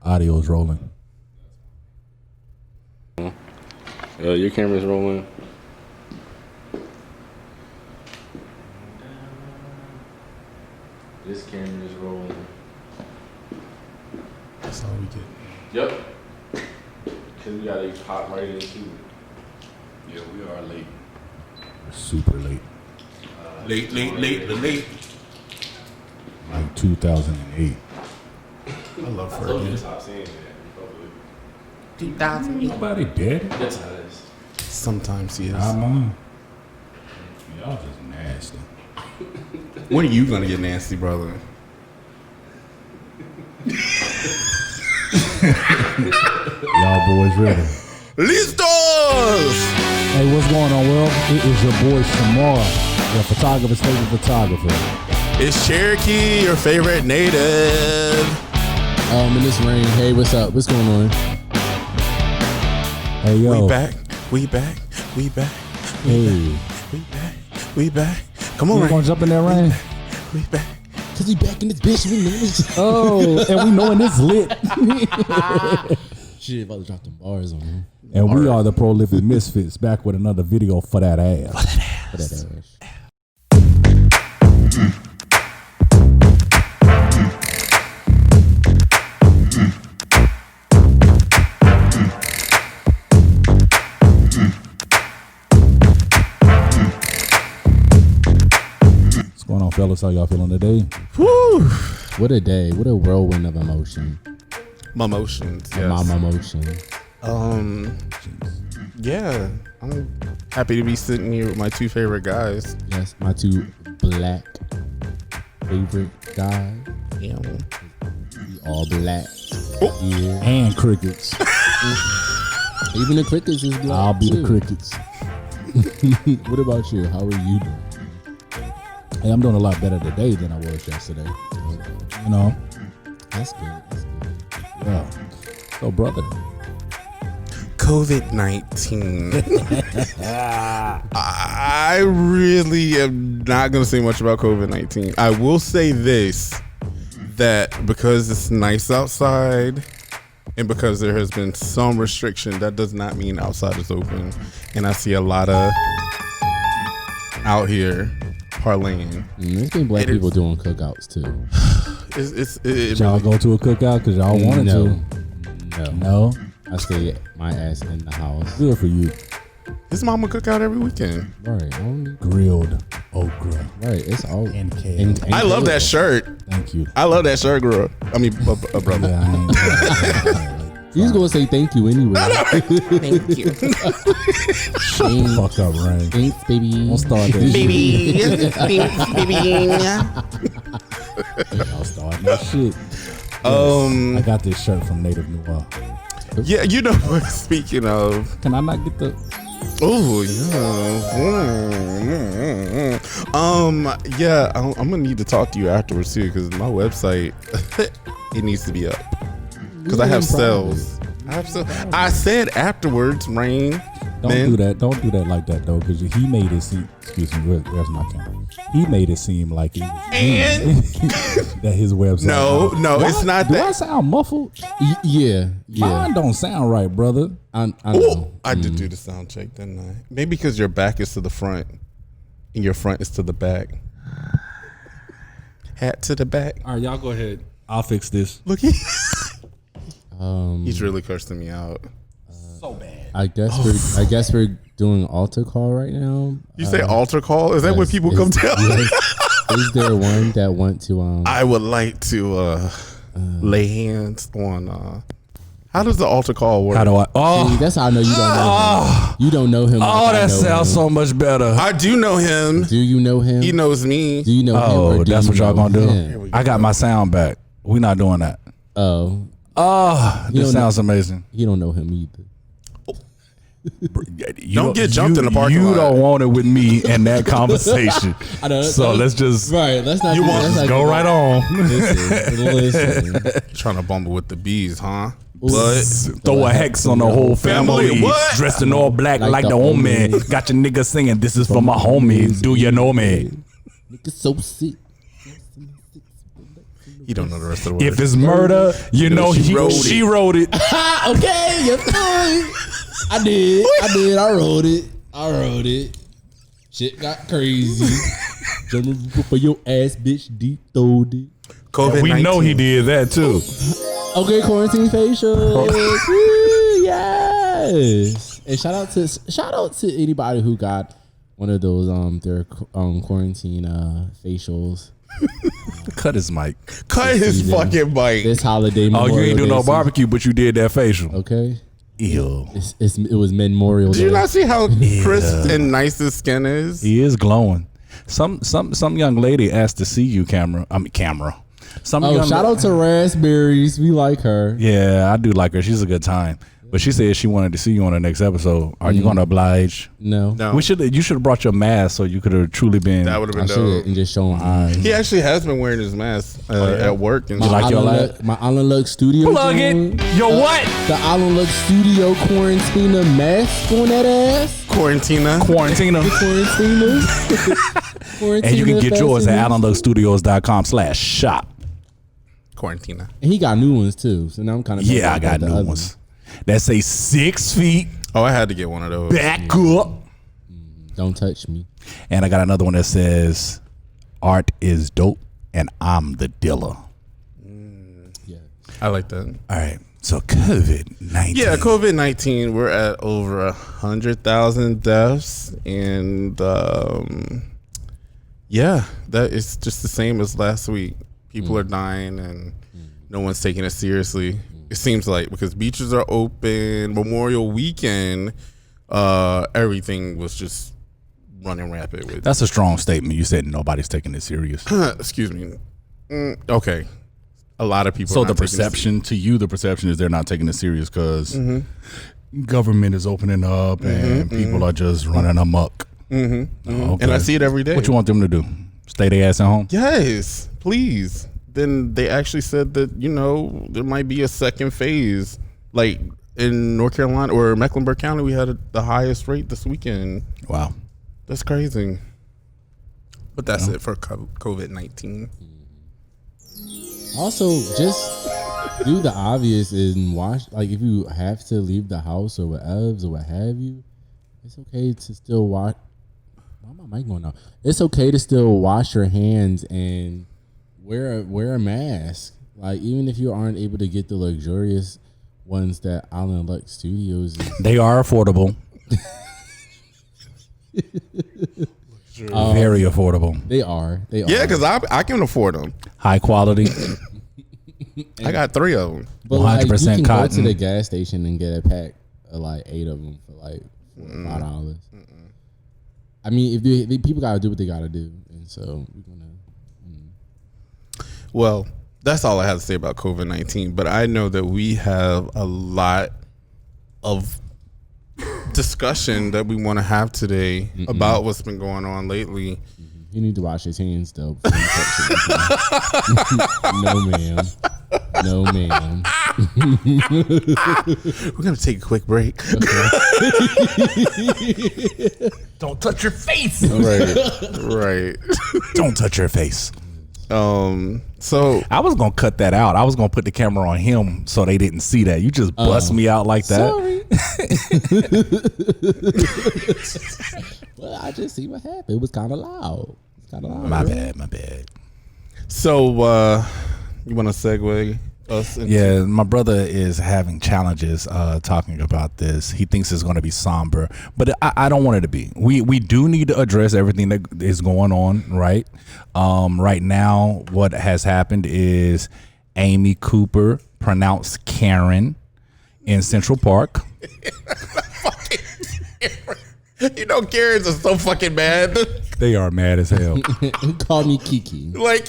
Audio is rolling. Your camera's rolling. This camera is rolling. That's all we get. Yep. Because we got a hop right into it. Yeah, we are late. We're super late. Late. Like 2008. I love I told you to Fergie. stop saying that. 2000. Nobody dead. That's how it is. Sometimes he is. Y'all just nasty. When are you gonna get nasty, brother? Y'all boys ready? Listos! Hey, what's going on, world? It is your boy Shamar, your photographer's favorite photographer. It's Cherokee, your favorite native. And this rain. Hey, what's up? What's going on? Hey, yo. We back. Hey. We back. Come on, You Rain. gonna jump in that rain? We back. Cause we back in this bitch. We know this. Oh, and we knowing it's lit. Shit, about to drop them bars on him. And we are the Prolific Misfits, back with another video for that ass. For that ass. What's going on, fellas? How y'all feeling today? Woo! What a day. What a whirlwind of emotion. My emotions. Yes. My emotion. Yeah. I'm happy to be sitting here with my two favorite guys. Yes, my two black favorite guys. Yeah. We all black. Oh. Yeah. And crickets. Even the crickets is black. I'll be too. the crickets. What about you? How are you doing? Hey, I'm doing a lot better today than I was yesterday. You know? That's good. That's good. Yeah. So, brother. COVID-19. I really am not going to say much about COVID-19. I will say this, that because it's nice outside and because there has been some restriction, that does not mean outside is open. And I see a lot of out here parlaying. There's been black people doing cookouts too. Did y'all go to a cookout because y'all wanted to? No. I stay my ass in the house. Good for you. His mama cook out every weekend. Right. Grilled okra. Right. It's all and kale. I love that shirt. Thank you. I love that shirt, girl. I mean, brother. Yeah, I ain't He's gonna say thank you anyway. Thank you. Shut the fuck up, Rain. Thanks, baby. Don't start that shit. Baby. Y'all starting that shit. I got this shirt from Native Noir. Yeah, you know what? Speaking of, Can I not get the? oh yeah, yeah. I'm gonna need to talk to you afterwards too, because my website it needs to be up because I have sales. I said afterwards, Rain. Don't do that. Don't do that like that though, because he made it seem. Excuse me. Where's my camera? He made it seem like it was that his website. No, it's not do that. I sound muffled? Yeah. Mine don't sound right, brother. I know. I did do the sound check, didn't I? Maybe because your back is to the front and your front is to the back. Hat to the back. All right, y'all go ahead. I'll fix this. Look, he's really cursing me out. So bad. I guess we're doing altar call right now. You say altar call? Is that when people come down? Yes. Is there one that want to? I would like to lay hands on. How does the altar call work? How do I? Oh, See, that's how I know you don't know him. You don't know him. oh, that sounds so much better. I do know him. Do you know him? He knows me. Do you know him? Oh, Or do that's you what y'all know gonna him? do. I got my sound back. We're not doing that. Oh, This sounds amazing. you don't know him either. Don't get jumped in the parking lot. You don't want it with me in that conversation. I know, So let's just right. Let's not. You want- let's not go do right that. on. Listen. Trying to bumble with the bees, huh? But Throw a hex on the whole family. What? Dressed in all black like the homie. homies. Got your niggas singing, this is for my homies. Do you know me? Nigga so sick. You don't know the rest of the words. If it's murder, you know she wrote it. Okay, yes, I did. I wrote it. Shit got crazy. Jumping for your ass, bitch. Deep throwed it. COVID-19. We know he did that too. Okay, quarantine facials. Yes. And shout out to anybody who got one of those their quarantine facials. Cut his mic. Cut his fucking mic. This holiday. Oh, you ain't do no season. barbecue, but you did that facial. Okay. Ew. It was Memorial Day. Did you not see how crisp and nice his skin is? He is glowing. Some young lady asked to see you, camera. Shout out to Raspberries. We like her. Yeah, I do like her. She's a good time. But she said she wanted to see you on the next episode. Are you going to oblige? No. You should have brought your mask so you could have truly been. That would have been I dope. and just showing eyes. He actually has been wearing his mask at work. And You like your lab? My Island Lux Studio. Plug joint. it. Yo, what? The Island Lux Studio Quarantina mask on that ass. Quarantina. Quarantina. Quarantina. And you can get yours at allenluxstudios.com/shop. Quarantina. And he got new ones too. So now I'm kind of Yeah, I got new ones. That say 6 feet Oh, I had to get one of those. back up. Don't touch me. And I got another one that says art is dope and I'm the dealer. Yeah. I like that. All right. So COVID-19. Yeah, COVID-19. We're at over 100,000 deaths, and yeah, that is just the same as last week. People are dying, and no one's taking it seriously. It seems like because beaches are open, Memorial Weekend, everything was just running rapid with. That's a strong statement. You said nobody's taking it serious. Excuse me. Okay, a lot of people. So are the not taking it perception to you, the perception is they're not taking it serious because government is opening up and people are just running amok. Okay. And I see it every day. What you want them to do? Stay their ass at home? Yes, please. Then they actually said that, there might be a second phase. Like in North Carolina or Mecklenburg County, we had the highest rate this weekend. Wow. That's crazy. But that's it for COVID-19. Also, just do the obvious and watch. Like, if you have to leave the house or what have you, it's okay to still wash. Why am I mic going out? It's okay to still wash your hands and wear a mask. Like, even if you aren't able to get the luxurious ones that Island Lux Studios is. They are affordable. Very affordable. They are. Yeah, because I can afford them. High quality. I got 3 of them. But like, you 100% can go cotton. to the gas station and get a pack of like 8 of them for like $5. I mean, if they people gotta do what they gotta do, and so we're gonna. Well, that's all I have to say about COVID-19. But I know that we have a lot of discussion that we want to have today about what's been going on lately. You need to wash his hands though. Before you touch it. No, ma'am. No, ma'am. We're gonna take a quick break. Don't touch your face. Right. Don't touch your face. So I was gonna cut that out. I was gonna put the camera on him so they didn't see that. You just bust me out like that. Sorry. Well, I just see what happened. It was kind of loud. My bad. So you want to segue us? Yeah, my brother is having challenges talking about this. He thinks it's going to be somber, but I don't want it to be. We do need to address everything that is going on, right? Right now, what has happened is Amy Cooper pronounced Karen in Central Park. Karens are so fucking mad. They are mad as hell. Call me Kiki. Like,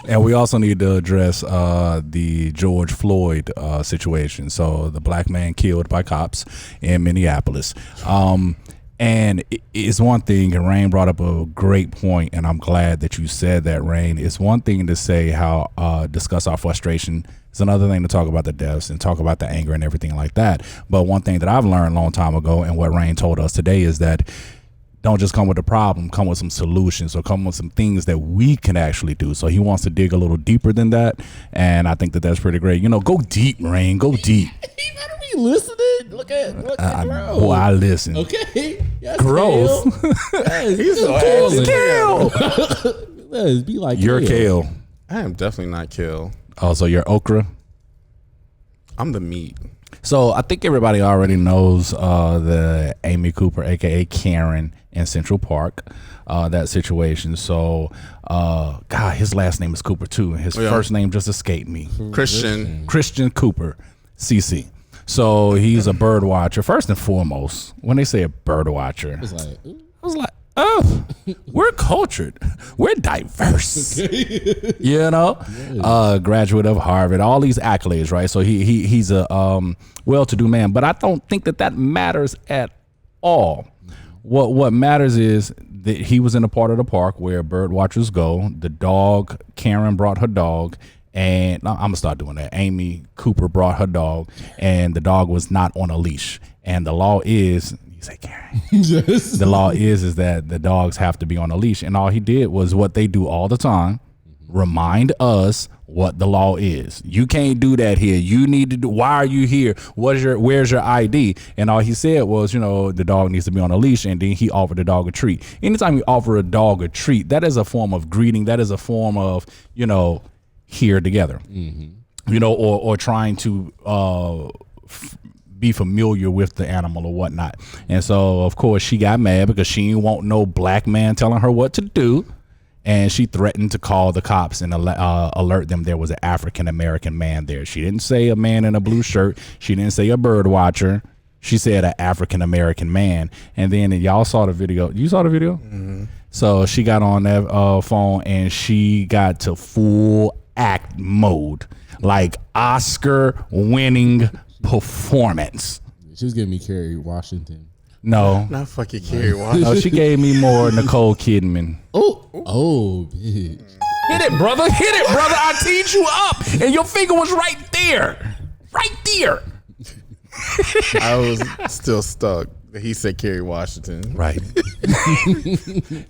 And we also need to address the George Floyd situation. So the black man killed by cops in Minneapolis. And it's one thing, and Rain brought up a great point, and I'm glad that you said that, Rain. It's one thing to say discuss our frustration. It's another thing to talk about the deaths and talk about the anger and everything like that. But one thing that I've learned a long time ago, and what Rain told us today, is that don't just come with a problem, come with some solutions or come with some things that we can actually do. So he wants to dig a little deeper than that. And I think that that's pretty great. Go deep, Rain. Go deep. He better be listening. Look at bro. Boy, I listen. Okay. Yes, Gross. Yes, He's so Kale. Let's be like You're Kale. I am definitely not Kale. Oh, so you're okra? I'm the meat. So I think everybody already knows the Amy Cooper, a.k.a. Karen, in Central Park, that situation. So, God, his last name is Cooper, too. His first name just escaped me. Christian Cooper, CC. So he's a bird watcher. First and foremost, when they say a bird watcher, I was like, oh, we're cultured. We're diverse. Graduate of Harvard, all these accolades, right? So he's a well-to-do man. But I don't think that matters at all. What matters is that he was in a part of the park where bird watchers go. The dog, Karen brought her dog. And I'm going to start doing that. Amy Cooper brought her dog, and the dog was not on a leash. And the law is, you say, Karen, yes. The law is that the dogs have to be on a leash. And all he did was what they do all the time, remind us what the law is. You can't do that here. You need to do, why are you here? Where's your ID? And all he said was, the dog needs to be on a leash. And then he offered the dog a treat. Anytime you offer a dog a treat, that is a form of greeting. That is a form of, here together, or trying to be familiar with the animal or whatnot. And so, of course, she got mad because she didn't want no black man telling her what to do. And she threatened to call the cops and alert them there was an African-American man there. She didn't say a man in a blue shirt. She didn't say a bird watcher. She said an African-American man. And then y'all saw the video. You saw the video? Mm-hmm. So she got on that phone and she got to full act mode, like Oscar winning performance. She was giving me Kerry Washington. No, not fucking Kerry Washington. No, she gave me more Nicole Kidman. Oh, bitch. Hit it, brother. I teed you up, and your finger was right there. I was still stuck. He said Kerry Washington. Right.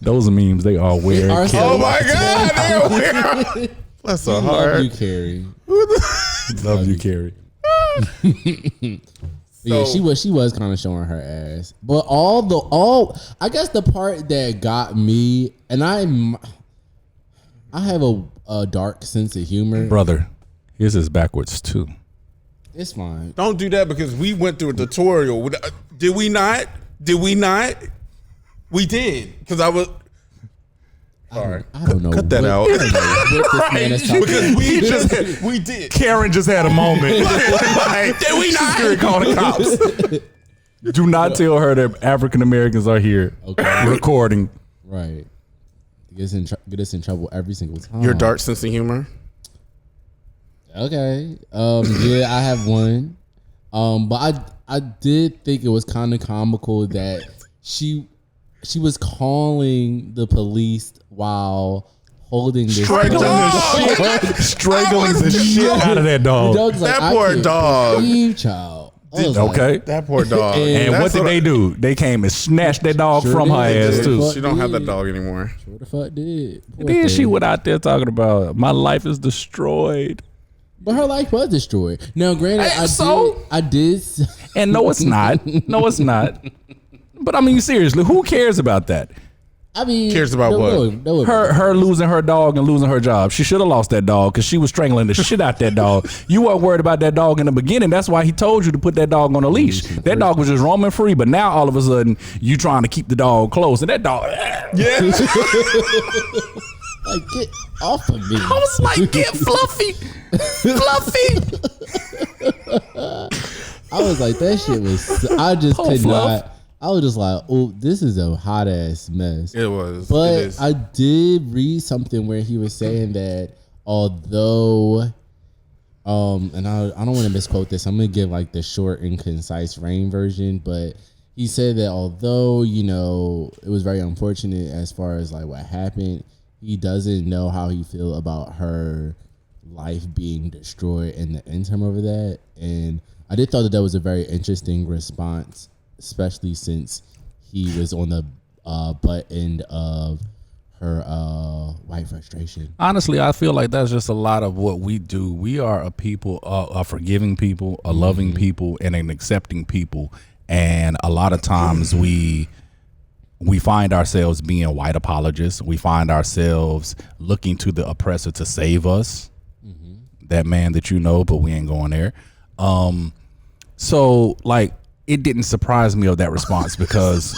Those are memes. They are weird. Oh my God, they're weird. Bless her heart. Love you, Carrie. Love you, Carrie. Yeah, she was kind of showing her ass, but I guess the part that got me, and I have a dark sense of humor, brother. His is backwards too. It's fine. Don't do that because we went through a tutorial. Did we not? We did because I was. I don't know. Cut that out. Because we did. Karen just had a moment. Did we not? Call the cops. Do not tell her that African Americans are here recording. Right. Get us in trouble every single time. Your dark sense of humor. Okay. Yeah, I have one. But I did think it was kind of comical that she was calling the police while holding this strangling the shit out of that dog. That poor dog. Child. Okay. That poor dog. And what did they do? They came and snatched that dog from her ass too. She don't have that dog anymore. Sure the fuck did. Then she went out there talking about my life is destroyed. But her life was destroyed. Now, granted, I did. And no, it's not. No, it's not. But I mean, seriously, who cares about that? I mean, cares about what? Her losing her dog and losing her job. She should have lost that dog because she was strangling the shit out that dog. You weren't worried about that dog in the beginning. That's why he told you to put that dog on a leash. That dog was just roaming free. But now all of a sudden, you trying to keep the dog close, and that dog, yeah. Like, get off of me. I was like, get fluffy. I was like, that shit was, I just could not. I was just like, oh, this is a hot ass mess. It was. But I did read something where he was saying that although, and I don't want to misquote this, I'm going to give like the short and concise Rain version, but he said that although, it was very unfortunate as far as like what happened, he doesn't know how he feel about her life being destroyed in the interim over that. And I did thought that was a very interesting response, especially since he was on the butt end of her white frustration. Honestly, I feel like that's just a lot of what we do. We are a people, a forgiving people, a loving people, and an accepting people. And a lot of times we find ourselves being white apologists. We find ourselves looking to the oppressor to save us. That man that you know, but we ain't going there. So like, it didn't surprise me of that response because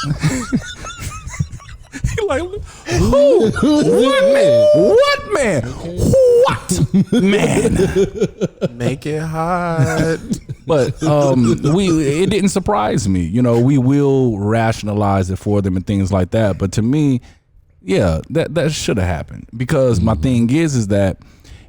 like, who? What man? What man? Make it hot. But it didn't surprise me. You know, we will rationalize it for them and things like that. But to me, yeah, that should have happened, because my thing is that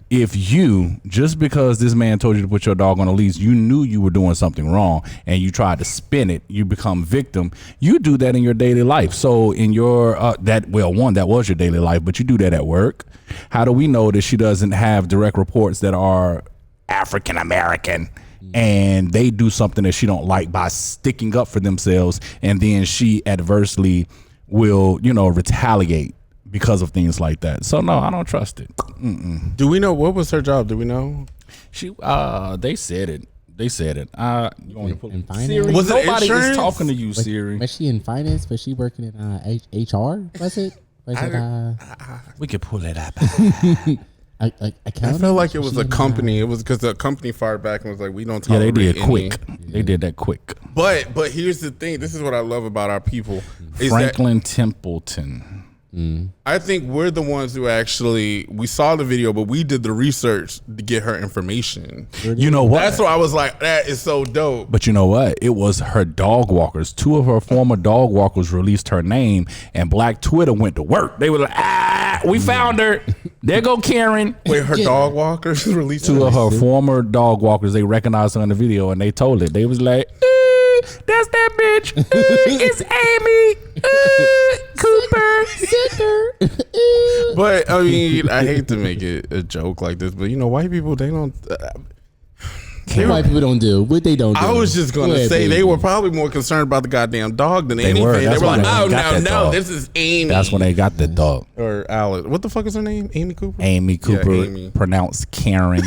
if you, just because this man told you to put your dog on a leash, you knew you were doing something wrong and you tried to spin it, you become victim. You do that in your daily life. So in your that was your daily life, but you do that at work. How do we know that she doesn't have direct reports that are African American and they do something that she don't like by sticking up for themselves, and then she adversely will, retaliate because of things like that? So no, I don't trust it. Do we know what was her job? Do we know? She they said it. You want to pull In finance? Siri? Was it Nobody insurance? is talking to you, Siri. Was she in finance? Was she working in HR? Was it? We could pull it up. I felt like it was a company. It was because the company fired back and was like, "We don't Yeah, tolerate they did any." quick. They did that quick. But here's the thing. This is what I love about our people. Is Franklin Templeton. I think we're the ones who we saw the video, but we did the research to get her information. You know what? That's why I was like, that is so dope. But you know what? It was her dog walkers. 2 of her former dog walkers released her name, and Black Twitter went to work. They were like, we found her. There go Karen. Wait, her dog walkers released 2 of her former dog walkers, they recognized her in the video, and they told it. They was like, that's that bitch. It's Amy Cooper. But I mean, I hate to make it a joke like this, but white people, they don't. White people don't do what they don't do. I was just gonna say they were probably more concerned about the goddamn dog than anything. were. They That's were why like, they "Oh got that no, dog. this is Amy." That's when they got the dog. Or Alice. What the fuck is her name? Amy Cooper. Amy Cooper, Yeah, Amy. pronounced Karen.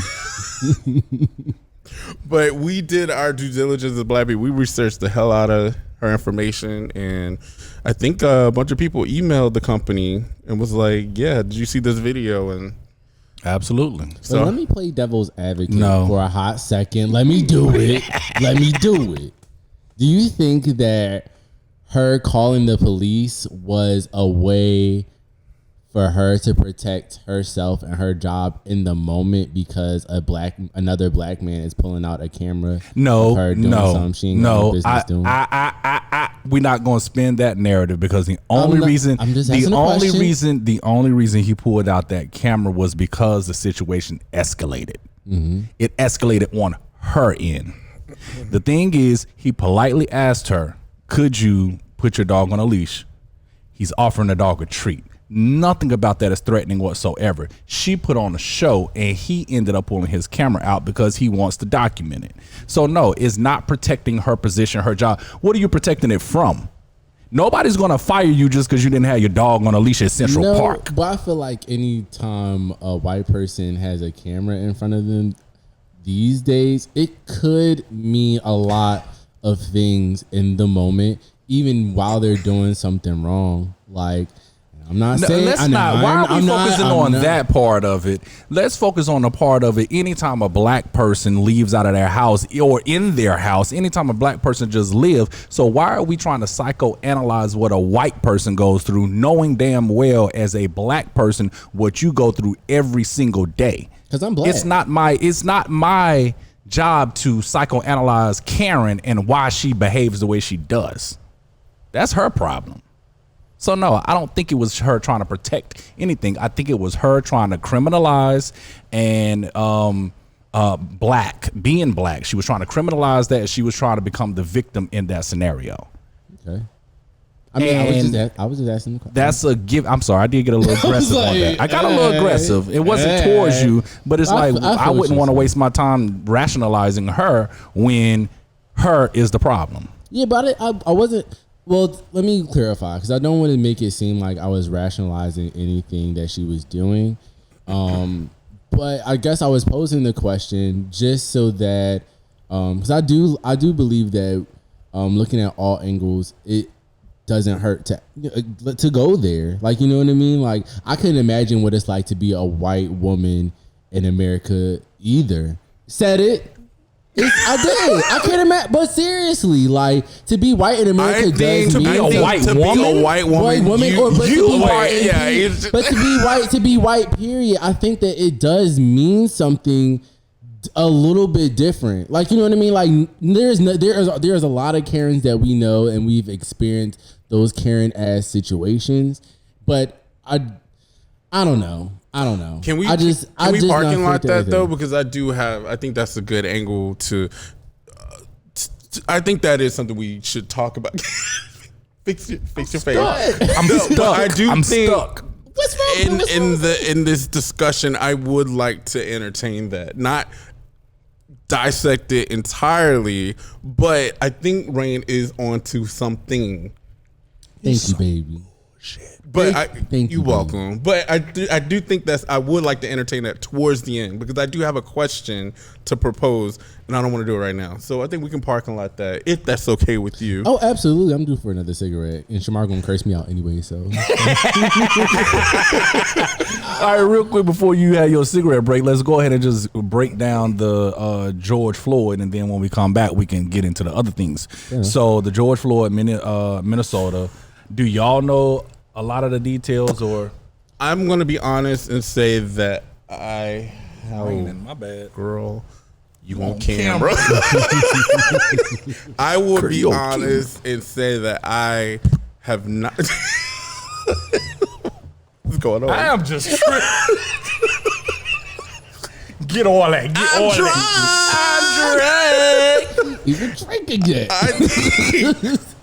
But we did our due diligence as Black people. We researched the hell out of her information, and I think a bunch of people emailed the company and was like, "Yeah, did you see this video?" And Absolutely. So let me play devil's advocate No. for a hot second. Let me do it. Do you think that her calling the police was a way for her to protect herself and her job in the moment, because another black man is pulling out a camera? No, of her doing something she ain't got no business doing? We're not going to spin that narrative, because the only reason he pulled out that camera was because the situation escalated. It escalated on her end. The thing is, he politely asked her, "Could you put your dog on a leash?" He's offering the dog a treat. Nothing about that is threatening whatsoever. She put on a show, and he ended up pulling his camera out because he wants to document it. So no, it's not protecting her position, her job. What are you protecting it from? Nobody's going to fire you just because you didn't have your dog on a leash at Central Park. But I feel like anytime a white person has a camera in front of them these days, it could mean a lot of things in the moment, even while they're doing something wrong. Like, I'm not saying. Why are we focusing on that part of it? Let's focus on the part of it. Anytime a black person leaves out of their house or in their house, anytime a black person just lives. So why are we trying to psychoanalyze what a white person goes through, knowing damn well as a black person what you go through every single day? Because I'm black. It's not my job to psychoanalyze Karen and why she behaves the way she does. That's her problem. So no, I don't think it was her trying to protect anything. I think it was her trying to criminalize and being black. She was trying to criminalize that. She was trying to become the victim in that scenario. Okay. I mean, I was just asking the question. That's a give. I'm sorry, I did get a little aggressive on that. I got a little aggressive. It wasn't towards you, but it's like I wouldn't want to waste my time rationalizing her when her is the problem. Yeah, but I wasn't. Well, let me clarify because I don't want to make it seem like I was rationalizing anything that she was doing. But I guess I was posing the question just so that because I do believe that looking at all angles, it doesn't hurt to go there. Like, you know what I mean? Like, I couldn't imagine what it's like to be a white woman in America either. Said it. I did. I can't imagine. But seriously, like, to be white in America does mean be a white woman. But to be white, period. I think that it does mean something a little bit different. Like, you know what I mean? Like, there's a lot of Karens that we know and we've experienced those Karen ass situations. But I don't know. Can we parking lot that though? Because I think that's a good angle to. I think that is something we should talk about. fix your face. I'm stuck. I'm stuck. What's wrong? In this discussion, I would like to entertain that, not dissect it entirely, but I think Rain is onto something. Thank you, baby. Shit. But you're welcome. But I do think I would like to entertain that towards the end because I do have a question to propose and I don't want to do it right now. So I think we can parking lot that if that's okay with you. Oh, absolutely. I'm due for another cigarette. And Shamar gonna curse me out anyway, so. All right, real quick before you have your cigarette break, let's go ahead and just break down the George Floyd, and then when we come back, we can get into the other things. Yeah. So the George Floyd, Minnesota, do y'all know a lot of the details, or? I'm going to be honest and say that my bad. Girl, you on camera. I will be honest and say that I have not. What's going on? I am just get all that. I'm drunk. Even drinking yet.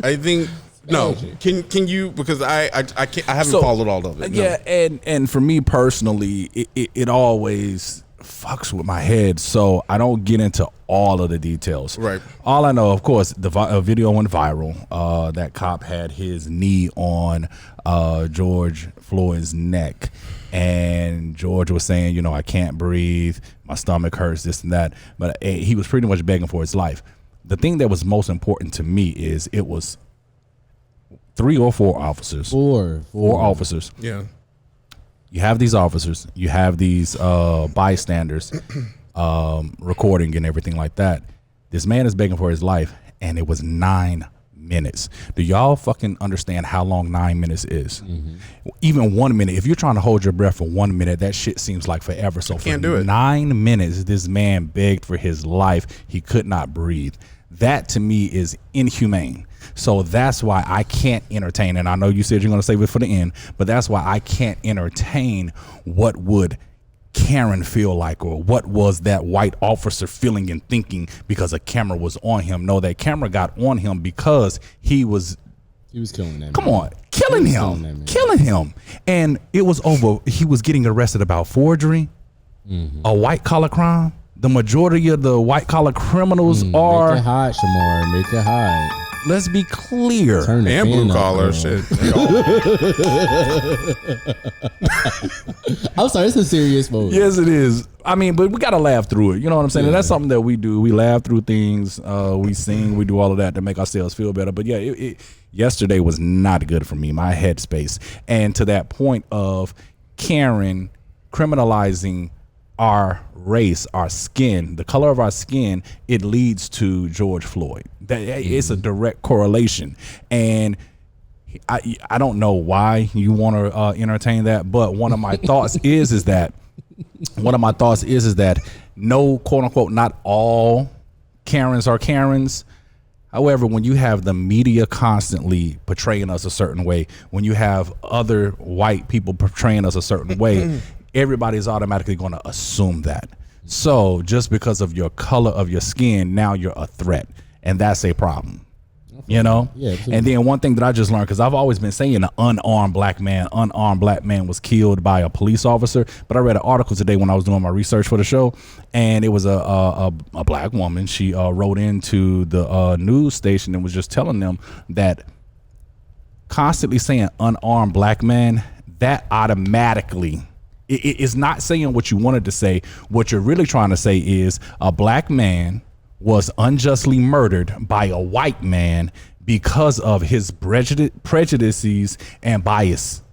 I think. No, can you, because I haven't followed all of it. No. Yeah, and for me personally, it always fucks with my head, so I don't get into all of the details. Right. All I know, of course, a video went viral. That cop had his knee on George Floyd's neck, and George was saying, I can't breathe, my stomach hurts, this and that, but he was pretty much begging for his life. The thing that was most important to me is it was 3 or 4 officers. Four officers. Yeah. You have these officers. You have these bystanders recording and everything like that. This man is begging for his life, and it was 9 minutes. Do y'all fucking understand how long 9 minutes is? Mm-hmm. Even 1 minute. If you're trying to hold your breath for 1 minute, that shit seems like forever. So for 9 minutes, this man begged for his life. He could not breathe. That to me is inhumane. So that's why I can't entertain, and I know you said you're going to save it for the end, but that's why I can't entertain what would Karen feel like, or what was that white officer feeling and thinking because a camera was on him. No, that camera got on him because he was killing that man. Come on, killing him. And it was over. He was getting arrested about forgery, a white collar crime. The majority of the white collar criminals are. Make it hot, Shamar. Make it hot. Let's be clear. And blue collar shit. I'm sorry, it's a serious moment. Yes, it is. I mean, but we got to laugh through it. You know what I'm saying? Yeah. And that's something that we do. We laugh through things. We sing. We do all of that to make ourselves feel better. But yeah, yesterday was not good for me, my headspace. And to that point of Karen criminalizing our race, our skin, the color of our skin, it leads to George Floyd. It's a direct correlation. And I don't know why you want to entertain that, but one of my thoughts is that no, quote unquote, not all Karens are Karens. However, when you have the media constantly portraying us a certain way, when you have other white people portraying us a certain way, everybody's automatically going to assume that. So just because of your color of your skin, now you're a threat, and that's a problem. Yeah, absolutely. And then one thing that I just learned, because I've always been saying an unarmed black man was killed by a police officer, but I read an article today when I was doing my research for the show, and it was a black woman. She wrote into the news station and was just telling them that constantly saying unarmed black man, that automatically it is not saying what you wanted to say. What you're really trying to say is a black man was unjustly murdered by a white man because of his prejudices and bias.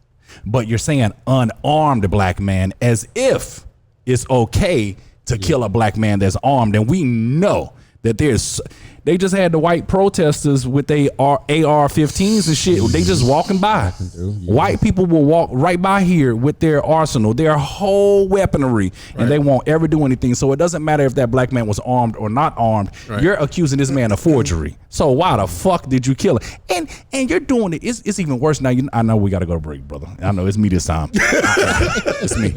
But you're saying unarmed black man as if it's okay to kill a black man that's armed. And we know that they just had the white protesters with their AR-15s and shit. They just walking by. White people will walk right by here with their arsenal, their whole weaponry, and they won't ever do anything. So it doesn't matter if that black man was armed or not armed. You're accusing this man of forgery. So why the fuck did you kill him? And you're doing it. It's even worse now. I know we got to go to break, brother. I know it's me this time. It's me.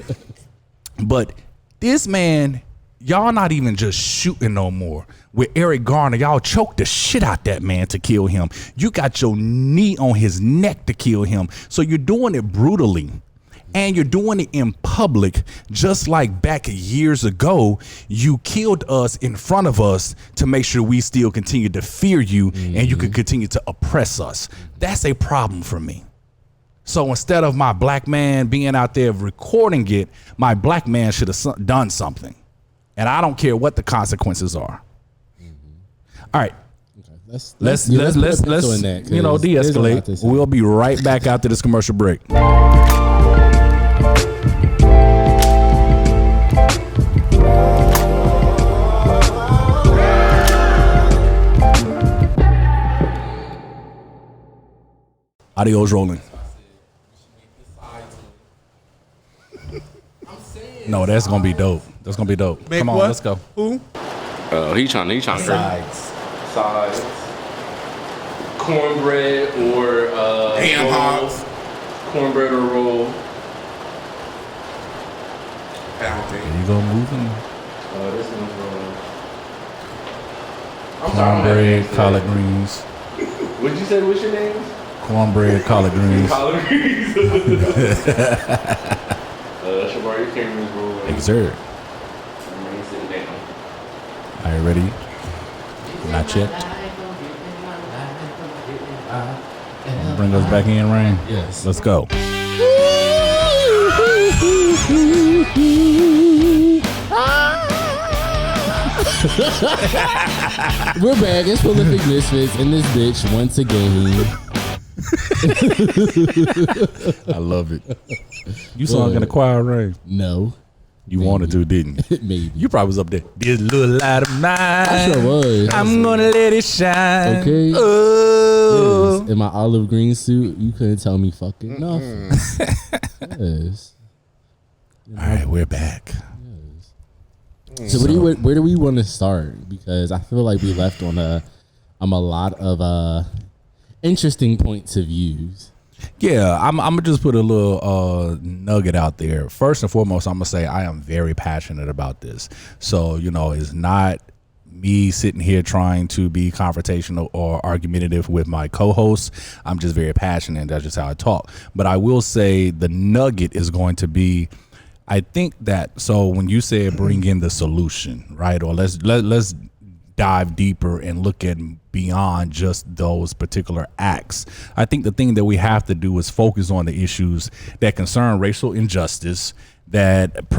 But this man, y'all not even just shooting no more. With Eric Garner, y'all choked the shit out that man to kill him. You got your knee on his neck to kill him. So you're doing it brutally. And you're doing it in public, just like back years ago, you killed us in front of us to make sure we still continue to fear you and you could continue to oppress us. That's a problem for me. So instead of my black man being out there recording it, my black man should have done something. And I don't care what the consequences are. All right. Okay. Let's de-escalate. We'll be right back after this commercial break. Audio's rolling. No, that's gonna be dope. That's gonna be dope. Make Come on, what? let's go. Who? He trying to Sides. cornbread or Ham roll. hocks. Cornbread or roll. There you go, moving. This one's rolling. Cornbread, collard greens. What'd you say? What's your name? Cornbread, collard greens. Collard greens. Shabar, your camera's rolling. Exert. Remain sitting down. Are you ready? Not yet. Bring us back in, Rain. Yes. Let's go. We're back. It's Prolific Misfits in this bitch once again. I love it. You sung in the choir, Rain? No. You wanted to, didn't you? Maybe. You probably was up there. This little light of mine. I sure was. I'm gonna let it shine. Okay. Oh. Yes. In my olive green suit, you couldn't tell me fucking nothing. Yes. All right, we're back. So where do we want to start? Because I feel like we left on a lot of interesting points of views. Yeah, I'm gonna just put a little nugget out there. First and foremost, I'm gonna say I am very passionate about this. So, it's not me sitting here trying to be confrontational or argumentative with my co-hosts. I'm just very passionate. That's just how I talk. But I will say the nugget is going to be, I think that, so when you said bring in the solution, right? Or let's dive deeper and look at beyond just those particular acts. I think the thing that we have to do is focus on the issues that concern racial injustice, that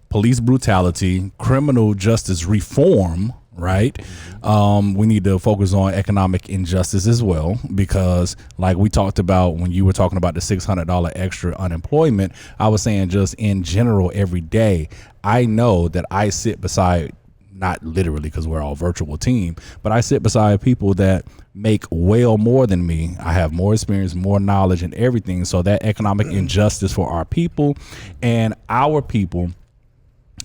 police brutality, criminal justice reform, right? We need to focus on economic injustice as well, because like we talked about when you were talking about the $600 extra unemployment, I was saying just in general every day, I know that I sit beside, not literally because we're all virtual team, but I sit beside people that make well more than me. I have more experience, more knowledge and everything. So that economic injustice for our people and our people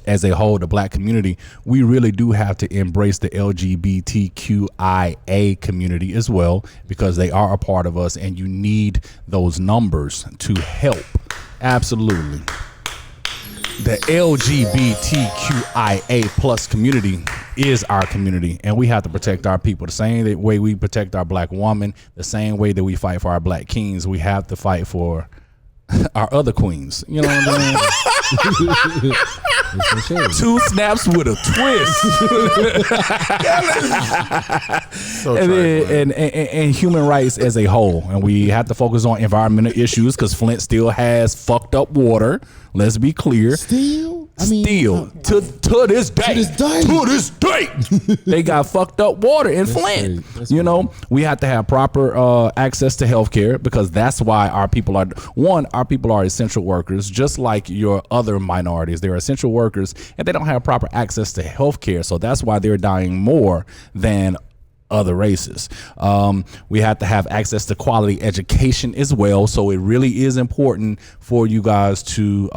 as a whole, the black community, we really do have to embrace the LGBTQIA community as well, because they are a part of us and you need those numbers to help. Absolutely. The LGBTQIA plus community is our community, and we have to protect our people the same way we protect our black woman, the same way that we fight for our black kings. We have to fight for our other queens. You know what I mean? It's some shade. 2 snaps with a twist. So and, trifling. then, and human rights as a whole. And we have to focus on environmental issues because Flint still has fucked up water. Let's be clear. Still, To this day. To this day. They got fucked up water in Flint. crazy. That's You know, we have to have proper access to health care because that's why our people are essential workers, just like your other minorities. They're essential workers and they don't have proper access to health care. So that's why they're dying more than other races. We have to have access to quality education as well. So it really is important for you guys to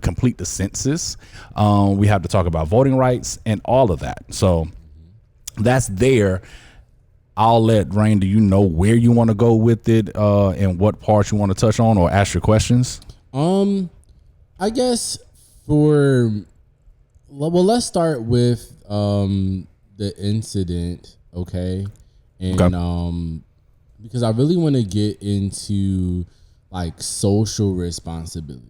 complete the census. We have to talk about voting rights and all of that. So that's there. I'll let Rain, do you know where you want to go with it and what parts you want to touch on or ask your questions? I guess let's start with the incident, okay? And because I really want to get into like social responsibility,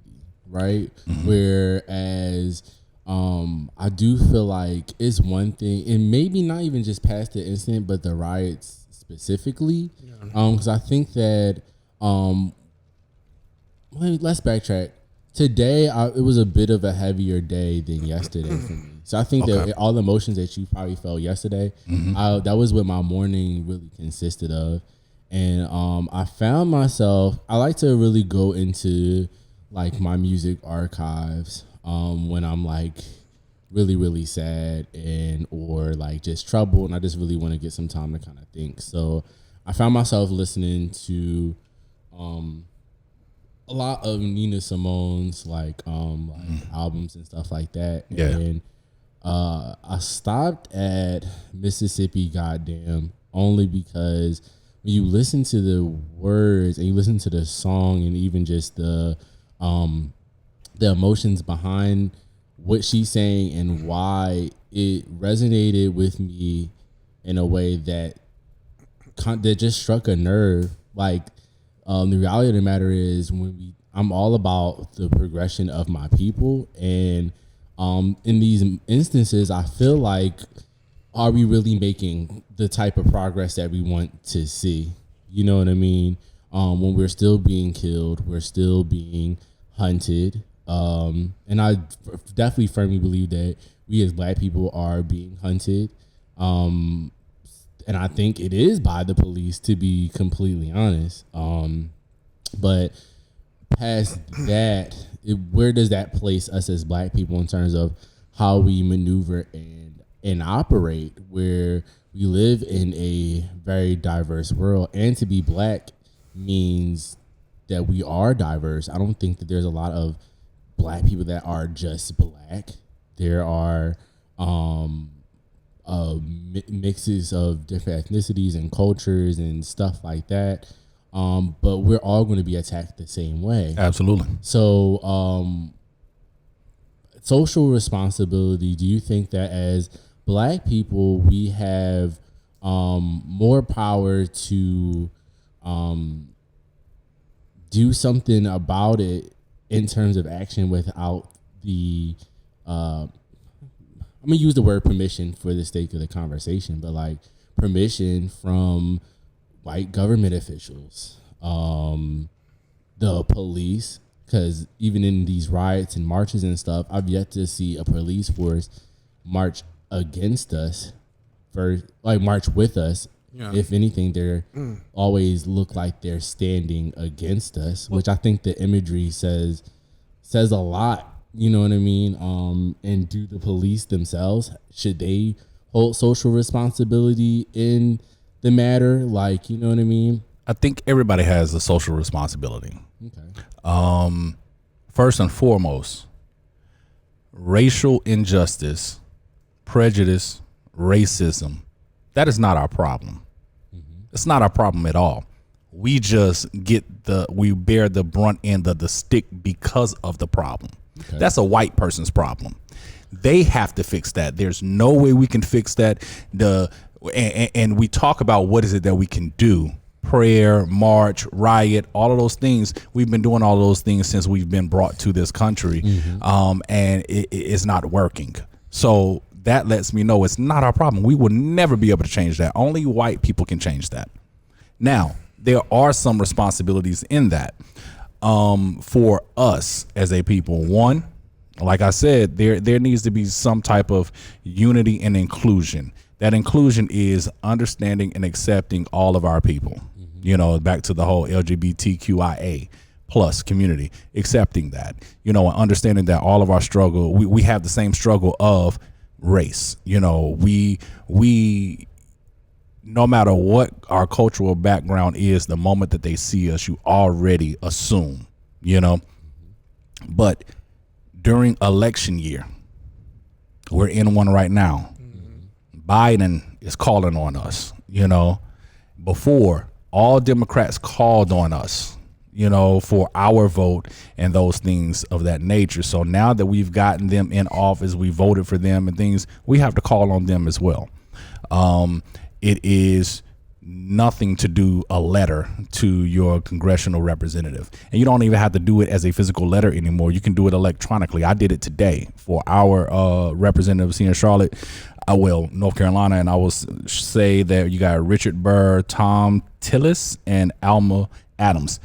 right? Whereas I do feel like it's one thing, and maybe not even just past the incident, but the riots specifically. Because I think that let's backtrack. Today, it was a bit of a heavier day than yesterday for me. So I think that all the emotions that you probably felt yesterday, that was what my morning really consisted of. And I found myself, I like to really go into like my music archives when I'm like really, really sad and or like just troubled, and I just really want to get some time to kind of think. So I found myself listening to a lot of Nina Simone's like albums and stuff like that. Yeah. And I stopped at Mississippi Goddamn only because when you listen to the words and you listen to the song and even just the emotions behind what she's saying and why it resonated with me in a way that just struck a nerve. Like, the reality of the matter is I'm all about the progression of my people. And in these instances, I feel like, are we really making the type of progress that we want to see? You know what I mean? When we're still being killed, we're still being hunted. And I definitely firmly believe that we as Black people are being hunted. And I think it is by the police, to be completely honest. But past that, where does that place us as Black people in terms of how we maneuver and operate, where we live in a very diverse world? And to be Black means that we are diverse. I don't think that there's a lot of Black people that are just Black. There are mixes of different ethnicities and cultures and stuff like that. But we're all going to be attacked the same way. Absolutely. So, social responsibility, do you think that as Black people, we have more power to do something about it in terms of action without the I'm gonna use the word permission for the sake of the conversation, but like permission from white government officials, the police, because even in these riots and marches and stuff, I've yet to see a police force march against us, march with us. Yeah. If anything, they're always look like they're standing against us, which I think the imagery says a lot. You know what I mean? And do the police themselves, should they hold social responsibility in the matter? Like, you know what I mean? I think everybody has a social responsibility. Okay. First and foremost, racial injustice, prejudice, racism, that is not our problem. It's not our problem at all. We just we bear the brunt end of the stick because of the problem. Okay. That's a white person's problem. They have to fix that. There's no way we can fix that. And we talk about what is it that we can do, prayer, march, riot, all of those things. We've been doing all of those things since we've been brought to this country, and it's not working. So that lets me know it's not our problem. We will never be able to change that. Only white people can change that. Now, there are some responsibilities in that for us as a people. One, like I said, there needs to be some type of unity and inclusion. That inclusion is understanding and accepting all of our people. You know, back to the whole LGBTQIA plus community, accepting that, you know, and understanding that all of our struggle, we have the same struggle of race. You know, we no matter what our cultural background is, the moment that they see us, you already assume, you know. But during election year, we're in one right now. Biden is calling on us, you know. Before, all Democrats called on us, you know, for our vote and those things of that nature. So now that we've gotten them in office, we voted for them and things, we have to call on them as well. It is nothing to do a letter to your congressional representative. And you don't even have to do it as a physical letter anymore. You can do it electronically. I did it today for our representatives here in Charlotte, North Carolina, and I will say that you got Richard Burr, Tom Tillis, and Alma Adams.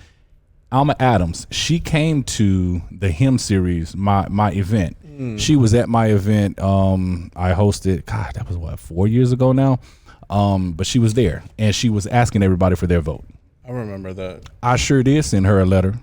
Alma Adams, she came to the Hymn Series, my event. She was at my event. I hosted, God, that was 4 years ago now. But she was there, and she was asking everybody for their vote. I remember that. I sure did send her a letter.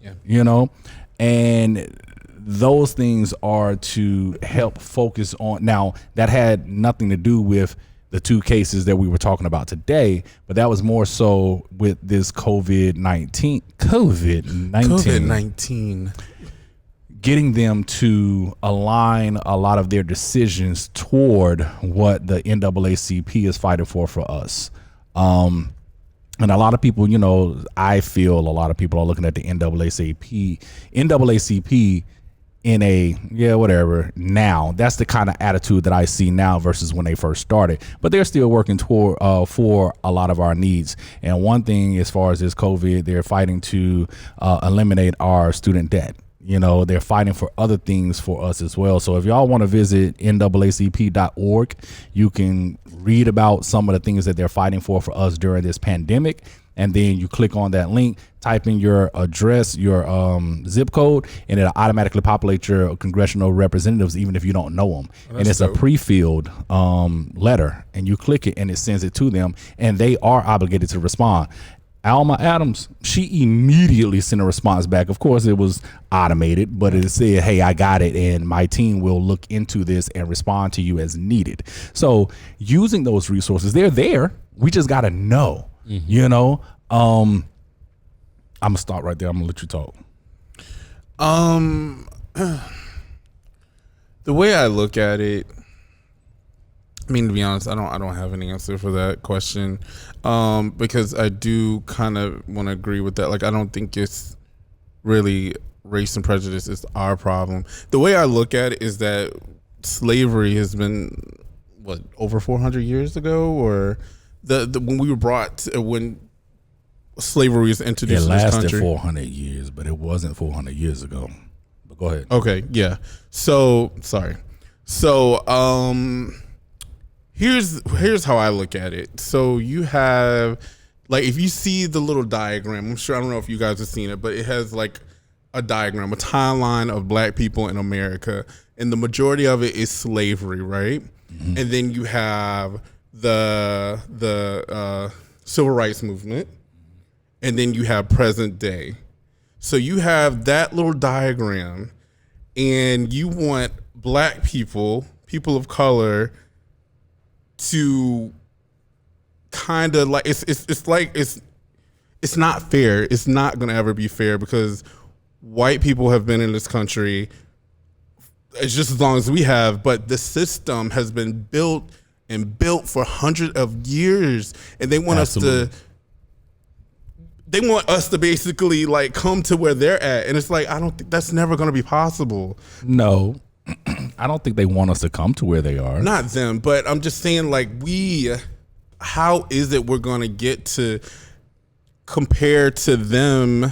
Yeah. You know, and those things are to help focus on. Now, that had nothing to do with the two cases that we were talking about today, but that was more so with this COVID-19. Getting them to align a lot of their decisions toward what the NAACP is fighting for us. And a lot of people, you know, I feel a lot of people are looking at the NAACP in a, whatever, now. That's the kind of attitude that I see now versus when they first started. But they're still working toward for a lot of our needs. And one thing, as far as this COVID, they're fighting to eliminate our student debt. You know, they're fighting for other things for us as well. So if y'all want to visit NAACP.org, you can read about some of the things that they're fighting for us during this pandemic. And then you click on that link, type in your address, your zip code, and it'll automatically populate your congressional representatives, even if you don't know them. And it's dope. A pre-filled letter, and you click it and it sends it to them, and they are obligated to respond. Alma Adams, she immediately sent a response back. Of course, it was automated, but it said, hey, I got it, and my team will look into this and respond to you as needed. So using those resources, they're there. We just got to know, you know. I'm going to stop right there. I'm going to let you talk. The way I look at it, I mean, to be honest, I don't have an answer for that question, because I do kind of want to agree with that. Like, I don't think it's really race and prejudice is our problem. The way I look at it is that slavery has been over 400 years ago, or when we were brought when slavery was introduced in this country. It lasted 400 years, but it wasn't 400 years ago. But go ahead. Okay, yeah. So sorry. So Here's how I look at it. So you have, like, if you see the little diagram, I'm sure, I don't know if you guys have seen it, but it has like a diagram, a timeline of black people in America, and the majority of it is slavery, right? Mm-hmm. And then you have the civil rights movement, and then you have present day. So you have that little diagram, and you want black people of color, to kind of like it's not fair. It's not gonna ever be fair because white people have been in this country it's just as long as we have, but the system has been built for hundreds of years, and they want Absolutely. us to basically like come to where they're at, and it's like I don't think that's never gonna be possible. No. I don't think they want us to come to where they are. Not them, but I'm just saying, like, we how is it we're going to get to compare to them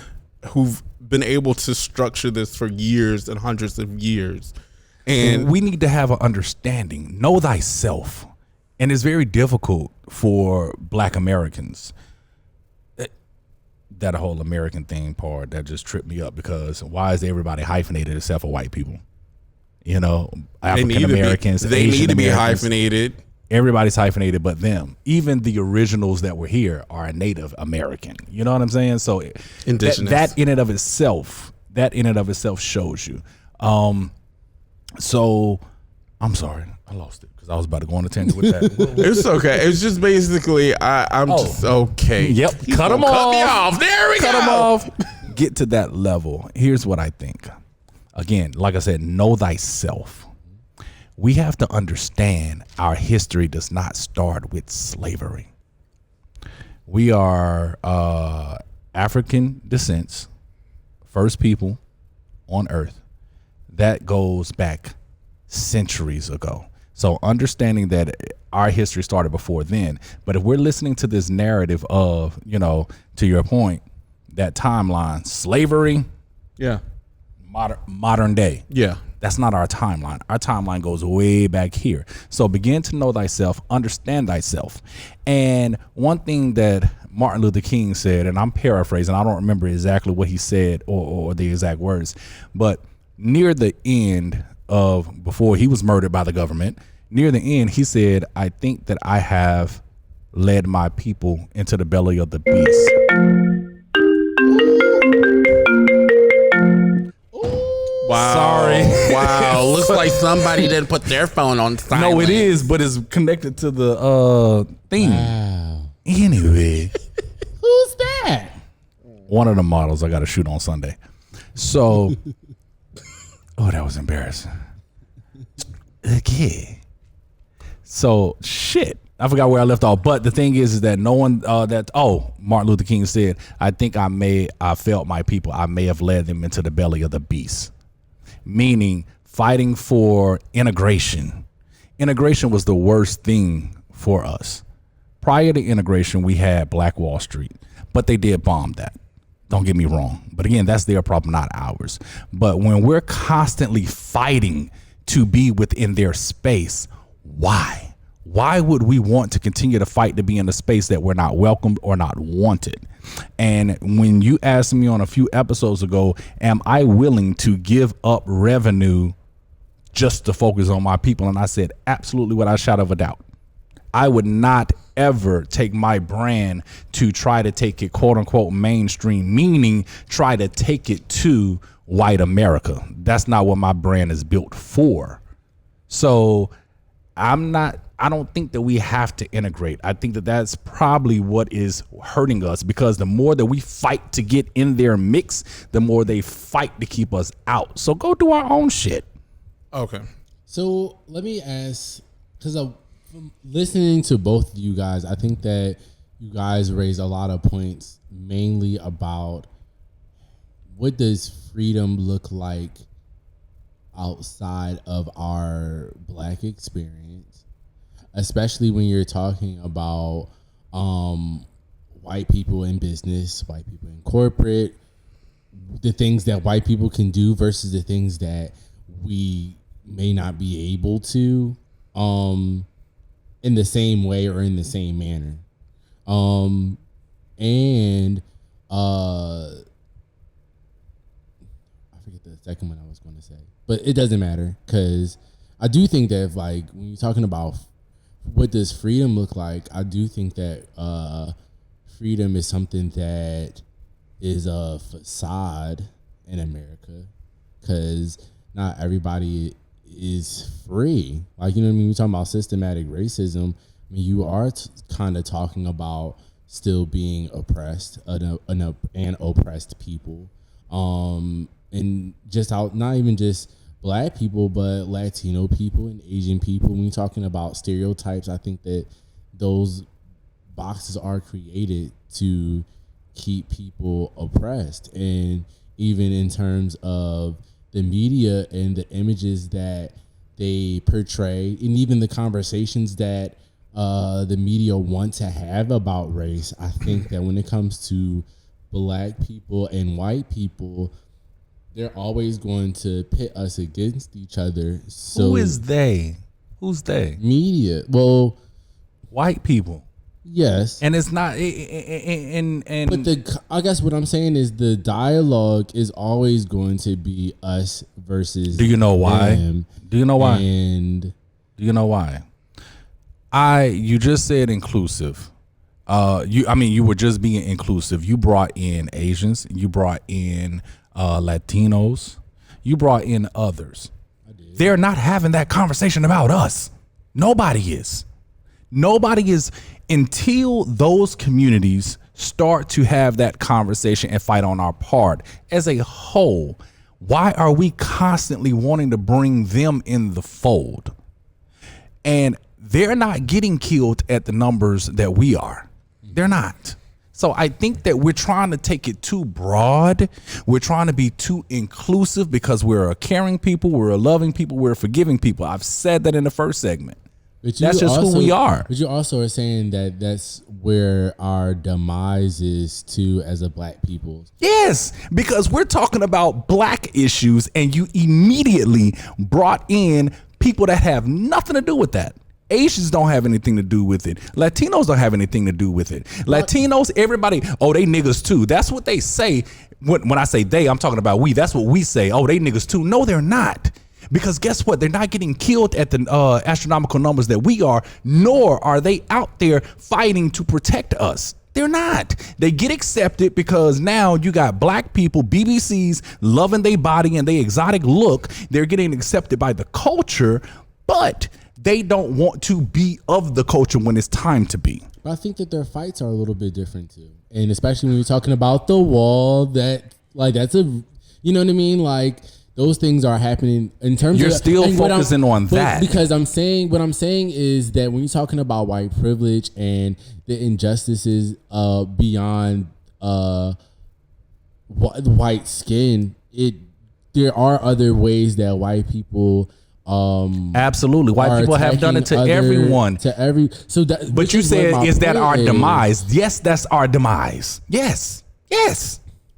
who've been able to structure this for years and hundreds of years? And we need to have an understanding. Know thyself. And it's very difficult for Black Americans. That whole American thing part that just tripped me up, because why is everybody hyphenated except for white people? You know, African Americans, they need to be hyphenated. Everybody's hyphenated but them. Even the originals that were here are a Native American. You know what I'm saying? So Indigenous. that in and of itself shows you. So I'm sorry, I lost it because I was about to go on a tangent with that. It's okay. It's just basically I'm just okay. Yep. Cut them off. Cut me off. There we go. Cut them off. Get to that level. Here's what I think. Again, like I said, know thyself. We have to understand our history does not start with slavery. We are African descents, first people on earth. That goes back centuries ago. So understanding that our history started before then, but if we're listening to this narrative of, you know, to your point, that timeline, slavery, Yeah. modern day. Yeah. That's not our timeline. Our timeline goes way back here. So begin to know thyself, understand thyself. And one thing that Martin Luther King said, and I'm paraphrasing, I don't remember exactly what he said or the exact words, but near the end of, before he was murdered by the government, near the end, he said, I think that I have led my people into the belly of the beast. Wow. Sorry. Wow. Looks like somebody didn't put their phone on silent. No, it is, but it's connected to the theme. Wow. Anyway, Who's that? one of the models I got to shoot on Sunday. So, oh, that was embarrassing. Okay. So, shit. I forgot where I left off. But the thing is that no one Martin Luther King said, I think I felt my people. I may have led them into the belly of the beast. Meaning fighting for integration. Integration was the worst thing for us. Prior to integration, we had Black Wall Street, but they did bomb that. Don't get me wrong. But again, that's their problem, not ours. But when we're constantly fighting to be within their space, why? Why would we want to continue to fight to be in a space that we're not welcomed or not wanted? And when you asked me on a few episodes ago, am I willing to give up revenue just to focus on my people? And I said, absolutely, without a shadow of a doubt. I would not ever take my brand to try to take it, quote unquote, mainstream, meaning try to take it to white America. That's not what my brand is built for. So I don't think that we have to integrate. I think that that's probably what is hurting us, because the more that we fight to get in their mix, the more they fight to keep us out. So go do our own shit. Okay. So let me ask, because from listening to both of you guys, I think that you guys raised a lot of points, mainly about what does freedom look like outside of our Black experience, especially when you're talking about white people in business, white people in corporate, the things that white people can do versus the things that we may not be able to in the same way or in the same manner. And I forget the second one I was going to say, but it doesn't matter, because I do think that like when you're talking about what does freedom look like, I do think that freedom is something that is a facade in America, because not everybody is free. Like, you know what I mean? We're talking about systematic racism. I mean, you are kind of talking about still being oppressed and oppressed people. And just out, not even just Black people, but Latino people and Asian people. When you're talking about stereotypes, I think that those boxes are created to keep people oppressed. And even in terms of the media and the images that they portray, and even the conversations that the media want to have about race. I think that when it comes to black people and white people, they're always going to pit us against each other. So Who is they? Who's they? media? Well, White people. yes. And it's not and But I guess what I'm saying is the dialogue is always going to be us versus. do you know why? them. Do you know why? And Do you know why? You just said inclusive. You were just being inclusive. You brought in Asians, you brought in Latinos, you brought in others. They're not having that conversation about us. Nobody is until those communities start to have that conversation and fight on our part as a whole. Why are we constantly wanting to bring them in the fold? And they're not getting killed at the numbers that we are. They're not. So I think that we're trying to take it too broad. We're trying to be too inclusive because we're a caring people, we're a loving people, we're a forgiving people. I've said that in the first segment. But That's just who we are. But you also are saying that that's where our demise is too as a black people. Yes, because we're talking about black issues and you immediately brought in people that have nothing to do with that. Asians don't have anything to do with it. Latinos don't have anything to do with it. Latinos, everybody, oh, they niggas too. That's what they say. When I say they, I'm talking about we. That's what we say. Oh, they niggas too. No, they're not. Because guess what? They're not getting killed at the astronomical numbers that we are, nor are they out there fighting to protect us. They're not. They get accepted because now you got black people, BBCs, loving their body and their exotic look. They're getting accepted by the culture, but they don't want to be of the culture when it's time to be. But I think that their fights are a little bit different too. And especially when you're talking about the wall, that's you know what I mean? Like, those things are happening in terms You're of still focusing on but that. because what I'm saying is that when you're talking about white privilege and the injustices beyond white skin, there are other ways that white people Absolutely, white people have done it to everyone. But you said, is that our demise? Yes, that's our demise. Yes.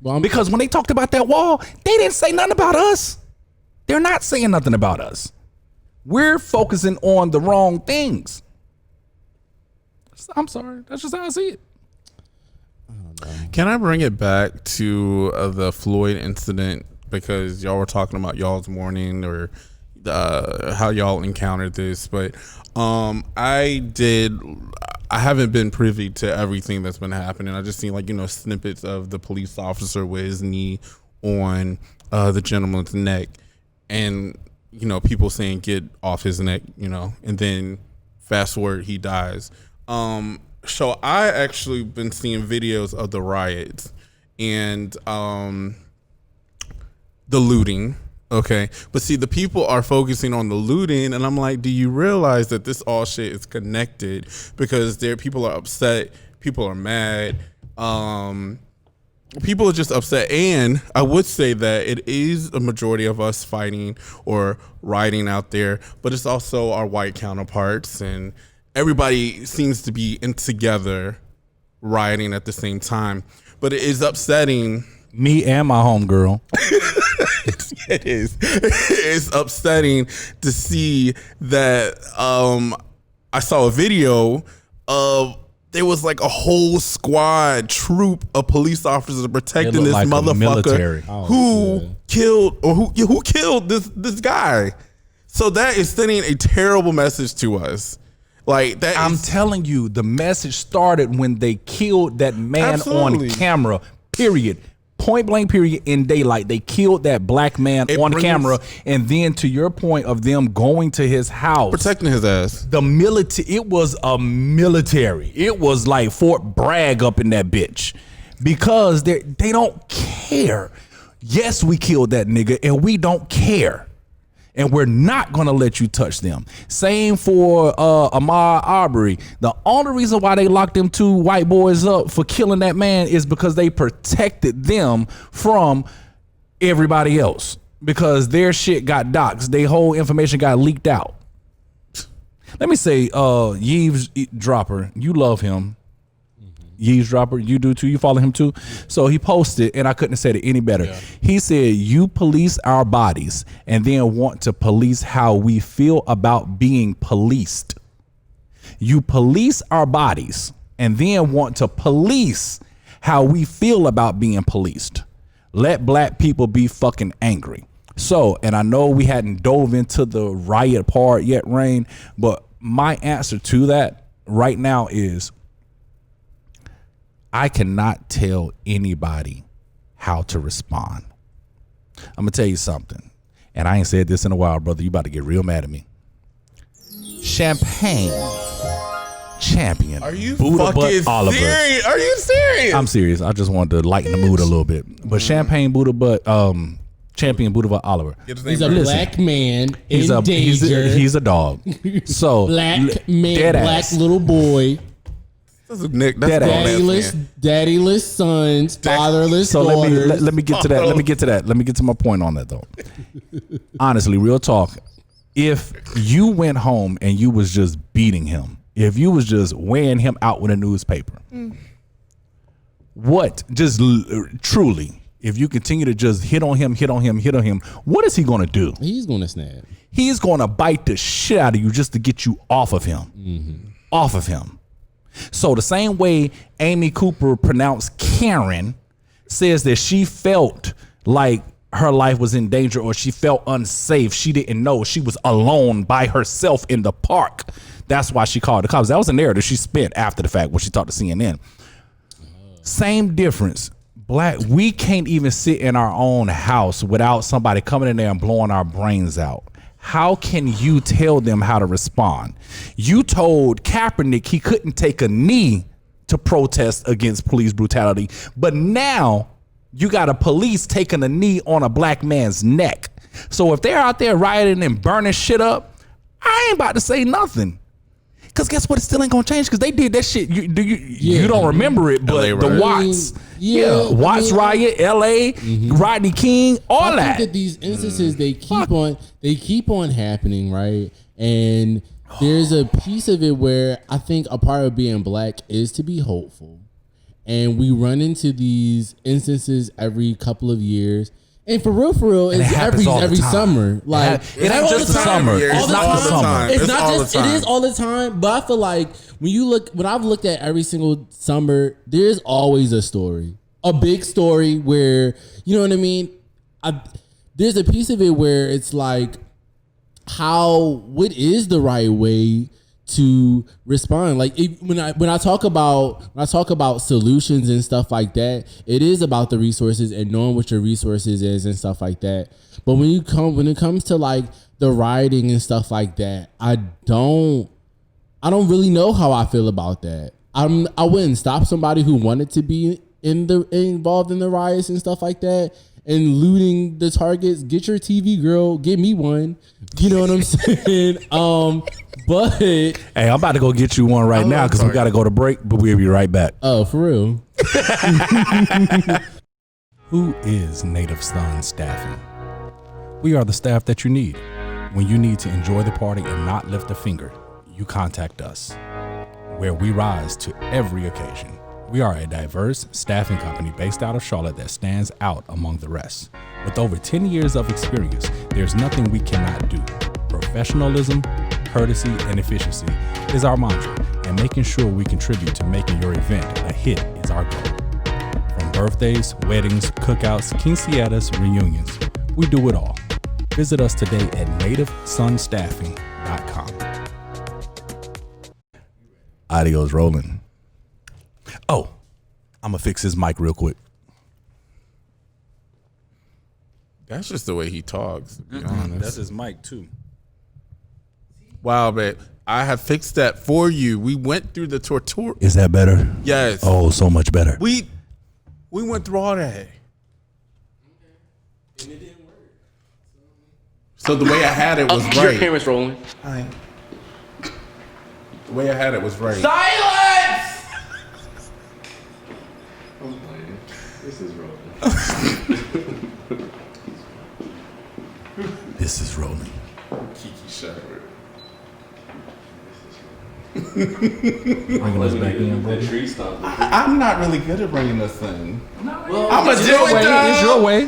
Well, because when they talked about that wall, they didn't say nothing about us. They're not saying nothing about us. We're focusing on the wrong things. I'm sorry. That's just how I see it. Can I bring it back to the Floyd incident? Because y'all were talking about y'all's mourning or how y'all encountered this. But I haven't been privy to everything that's been happening. I just seen snippets of the police officer with his knee on the gentleman's neck, and people saying get off his neck, and then fast forward, he dies. So I actually been seeing videos of the riots and the looting. Okay, but see, the people are focusing on the looting, and I'm like, do you realize that this all shit is connected? Because people are upset, people are mad, people are just upset. And I would say that it is a majority of us fighting or rioting out there, but it's also our white counterparts, and everybody seems to be in together rioting at the same time. But it is upsetting. Me and my homegirl. It is. It's upsetting to see that. I saw a video of there was like a whole squad troop of police officers protecting this like motherfucker who killed who killed this guy. So that is sending a terrible message to us. Like that. I'm telling you, the message started when they killed that man on camera. Period. Point blank, period, in daylight. They killed that black man on camera, and then to your point of them going to his house, protecting his ass. The military. It was a military. It was like Fort Bragg up in that bitch, because they don't care. Yes, we killed that nigga, and we don't care, and we're not gonna let you touch them. Same for Ahmaud Arbery. The only reason why they locked them two white boys up for killing that man is because they protected them from everybody else, because their shit got doxxed. Their whole information got leaked out. Let me say, Yeeves Dropper, you love him. Yeeves Dropper, you do too. You follow him too. So he posted, and I couldn't have said it any better. Yeah. He said, "You police our bodies, and then want to police how we feel about being policed. You police our bodies, and then want to police how we feel about being policed. Let black people be fucking angry." So, and I know we hadn't dove into the riot part yet, Rain, but my answer to that right now is I cannot tell anybody how to respond. I'm gonna tell you something, and I ain't said this in a while, brother. You about to get real mad at me. Champagne champion. Are you Buddha fucking Oliver. serious? Are you serious? I'm serious. I just wanted to lighten the mood a little bit. But Champagne Buddha champion Buddha Oliver. He's a black man in danger. He's a dog. So black man, black little boy. That's Nick. That's daddyless sons, fatherless daughters. Let me get to that. Let me get to that. Let me get to my point on that though. Honestly, real talk. If you went home and you was just beating him, if you was just weighing him out with a newspaper, what? Just truly, if you continue to just hit on him, what is he going to do? He's going to snap. He's going to bite the shit out of you just to get you off of him. Off of him. So the same way Amy Cooper pronounced Karen says that she felt like her life was in danger or she felt unsafe. She didn't know. She was alone by herself in the park. That's why she called the cops. That was a narrative she spent after the fact when she talked to CNN. Same difference. Black, we can't even sit in our own house without somebody coming in there and blowing our brains out. How can you tell them how to respond? You told Kaepernick he couldn't take a knee to protest against police brutality, but now you got a police taking a knee on a black man's neck. So if they're out there rioting and burning shit up, I ain't about to say nothing. Because guess what? It still ain't going to change because they did that shit. You don't remember it, but the Watts. Watts riot, LA, Rodney King, all that. I think that these instances, they keep on happening, right? And there's a piece of it where I think a part of being black is to be hopeful. And we run into these instances every couple of years. And for real, it's every summer. Like it ain't just the summer. It's not all the time. It's not just. It is all the time. But I feel like when I've looked at every single summer, there's always a story, a big story where you know what I mean. There's a piece of it where it's like, what is the right way to respond? Like when I talk about solutions and stuff like that, it is about the resources and knowing what your resources is and stuff like that. But when it comes to like the rioting and stuff like that, I don't really know how I feel about that. I wouldn't stop somebody who wanted to be involved in the riots and stuff like that and looting the targets. Get your TV, girl. Get me one. You know what I'm saying? But hey, I'm about to go get you one right now because we got to go to break, but we'll be right back. Oh, for real? Who is Native Sun Staffing? We are the staff that you need. When you need to enjoy the party and not lift a finger, you contact us, where we rise to every occasion. We are a diverse staffing company based out of Charlotte that stands out among the rest. With over 10 years of experience, there's nothing we cannot do. Professionalism, courtesy, and efficiency is our mantra, and making sure we contribute to making your event a hit is our goal. From birthdays, weddings, cookouts, quinceañeras, reunions, we do it all. Visit us today at nativesunstaffing.com. Audio's rolling. Oh, I'm going to fix his mic real quick. That's just the way he talks, to be honest. That's his mic, too. Wow, babe. I have fixed that for you. We went through the torture. Is that better? Yes. Oh, so much better. We went through all that. And it didn't work. So the way I had it was right. Your camera's rolling. Hi. The way I had it was right. Silence! This is rolling. This is rolling. Kiki Shepherd. Bringing us back in, The tree stump. I'm not really good at bringing this in. Well, I'm gonna do it though. It's your way.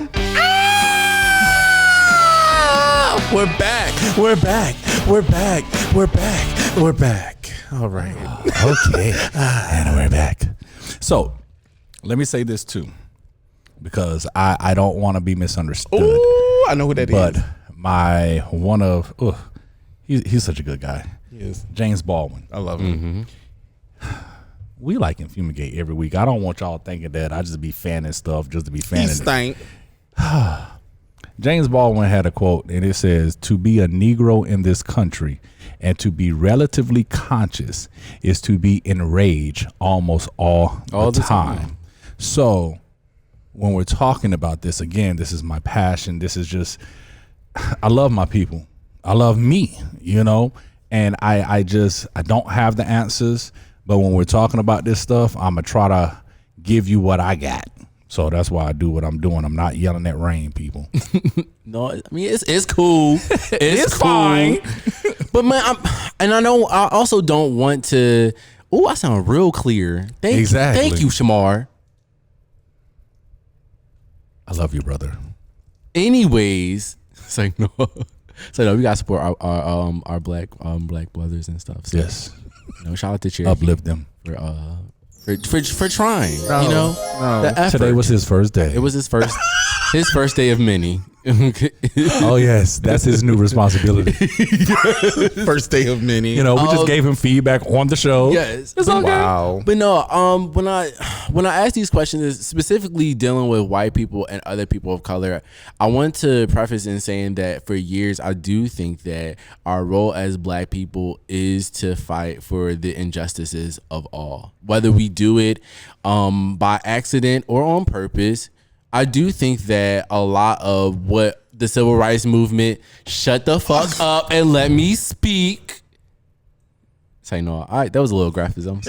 We're back. We're back. We're back. We're back. We're back. All right. Okay. And we're back. So, let me say this too, because I don't want to be misunderstood. Ooh, I know who that is. But he's such a good guy. He is. James Baldwin. I love him. We like and fumigate every week. I don't want y'all thinking that I just be fanning stuff just to be fanning He it. stank. James Baldwin had a quote, and it says, "To be a Negro in this country and to be relatively conscious is to be enraged almost all the time." So when we're talking about this, again, this is my passion. This is just, I love my people. I love me, and I don't have the answers. But when we're talking about this stuff, I'm going to try to give you what I got. So that's why I do what I'm doing. I'm not yelling at rain, people. No, I mean it's cool. It's cool. Fine. But man, I also don't want to. Oh, I sound real clear. Thank you, Shamar. I love you, brother. Anyways, it's like no, we gotta support our black brothers and stuff. So, Yes. Shout out to Cherokee Uplift them. for trying. The effort. Today was his first day. It was his first day of many. Oh, yes. That's his new responsibility. First day of many. We just gave him feedback on the show. Yes, It's okay. Wow. But no, when I ask these questions, specifically dealing with white people and other people of color, I want to preface in saying that for years I do think that our role as black people is to fight for the injustices of all, whether we do it by accident or on purpose. I do think that a lot of what the civil rights movement, shut the fuck up and let me speak. Say no. All right, that was a little graphism.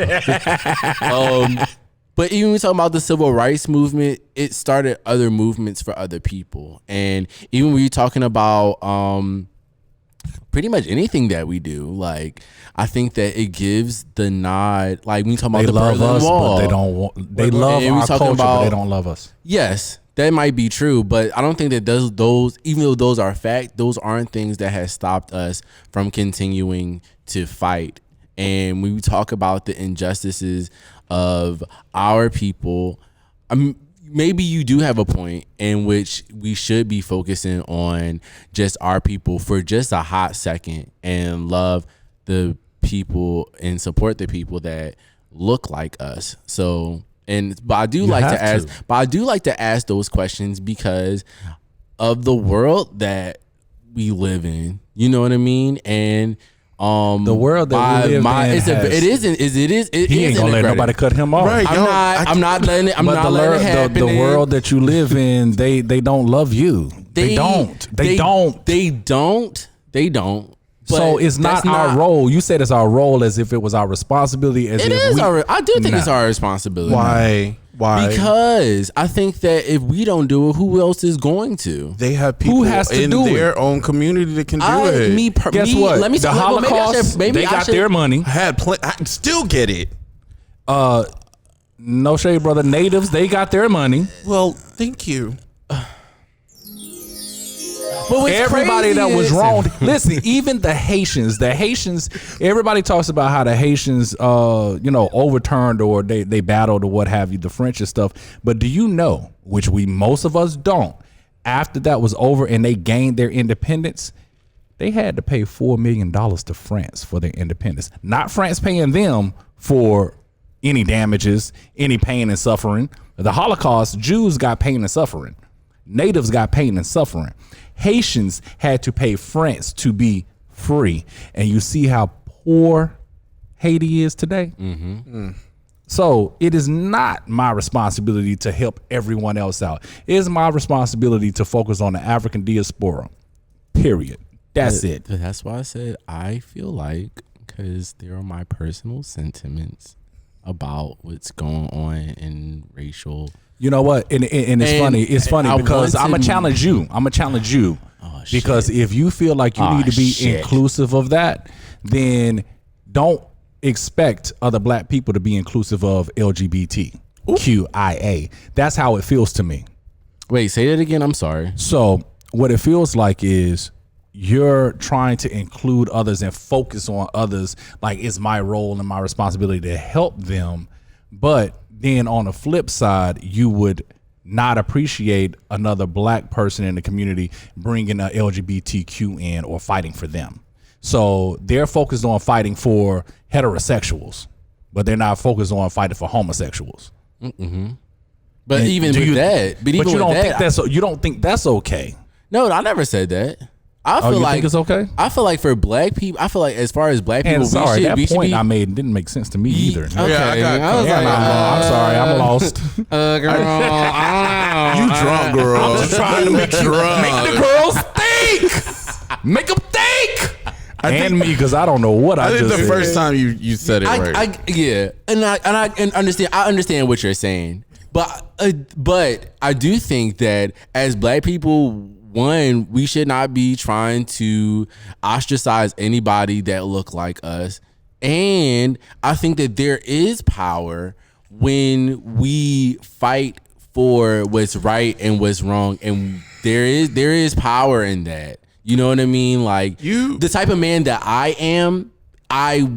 But even when we talk about the civil rights movement, it started other movements for other people. And even when you're talking about pretty much anything that we do, like I think that it gives the nod. Like when you talk about the Berlin Wall, but they don't want. They love our culture, but they don't love us. Yes, that might be true, but I don't think that those, even though those are fact, those aren't things that has stopped us from continuing to fight. And when we talk about the injustices of our people, maybe you do have a point in which we should be focusing on just our people for just a hot second and love the people and support the people that look like us. But I do like to ask those questions because of the world that we live in. You know what I mean? And the world that we live in, he ain't gonna let nobody cut him off. Right. I'm not letting it happen. The world that you live in, they don't love you. They don't. So it's not our role. You said it's our role as if it was our responsibility. I do think it's our responsibility. Why? Because I think that if we don't do it, who else is going to? They have people who has to in do their own community that can do it. Guess what? Let me the Holocaust, they got their money. I still get it. No shade, brother. Natives, they got their money. Well, thank you. But everybody that was wrong. Listen, even the Haitians, everybody talks about how the Haitians, overturned or they battled or what have you, the French and stuff. But do you know, which most of us don't, after that was over and they gained their independence, they had to pay $4 million to France for their independence. Not France paying them for any damages, any pain and suffering. The Holocaust, Jews got pain and suffering. Natives got pain and suffering. Haitians had to pay France to be free. And you see how poor Haiti is today? Mm-hmm. So it is not my responsibility to help everyone else out. It is my responsibility to focus on the African diaspora, period. That's it. That's why I said I feel like, because there are my personal sentiments about what's going on in racial. You know what? And it's funny. It's funny because I'm gonna challenge you. Because if you feel like you need to be inclusive of that, then don't expect other black people to be inclusive of LGBTQIA. That's how it feels to me. Wait, say that again. I'm sorry. So what it feels like is you're trying to include others and focus on others like it's my role and my responsibility to help them. But then on the flip side, you would not appreciate another black person in the community bringing a LGBTQ in or fighting for them. So they're focused on fighting for heterosexuals, but they're not focused on fighting for homosexuals. Mm-hmm. But and even with that, you don't think that's okay? No, I never said that. I feel like think it's okay. I feel like for black people, I feel like as far as black people, that point I made didn't make sense to me either. Okay, I'm sorry, I'm lost. Girl, I You drunk, girl. I'm just trying to make the girls think, make them think. And me, because I don't know what I just said. said. The first time you said it right. I understand what you're saying, but I do think that as black people, one, we should not be trying to ostracize anybody that look like us. And I think that there is power when we fight for what's right and what's wrong. And there is power in that. You know what I mean? Like the type of man that I am, I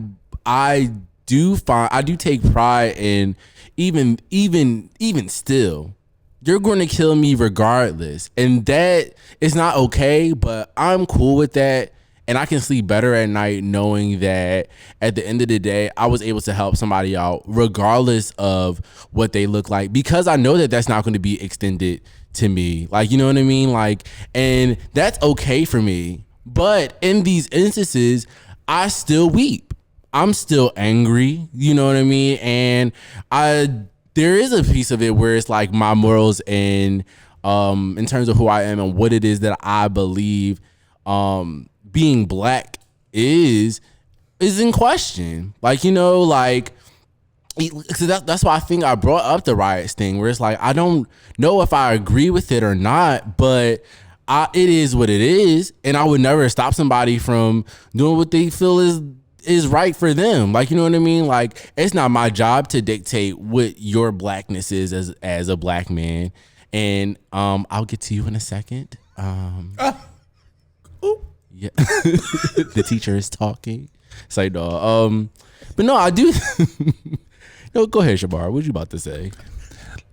do take pride in even still. You're going to kill me regardless. And that is not okay, but I'm cool with that. And I can sleep better at night knowing that at the end of the day, I was able to help somebody out regardless of what they look like, because I know that that's not going to be extended to me. Like, you know what I mean? Like, and that's okay for me. But in these instances, I still weep. I'm still angry. You know what I mean? And there is a piece of it where it's like my morals and in terms of who I am and what it is that I believe being black is in question. Like, you know, like, so that's why I think I brought up the riots thing, where it's like, I don't know if I agree with it or not, but it is what it is. And I would never stop somebody from doing what they feel is right for them. Like, you know what I mean? Like, it's not my job to dictate what your blackness is as a black man. And I'll get to you in a second. Yeah. The teacher is talking. It's like, no. But no, I do. No, go ahead, Shabar. What you about to say?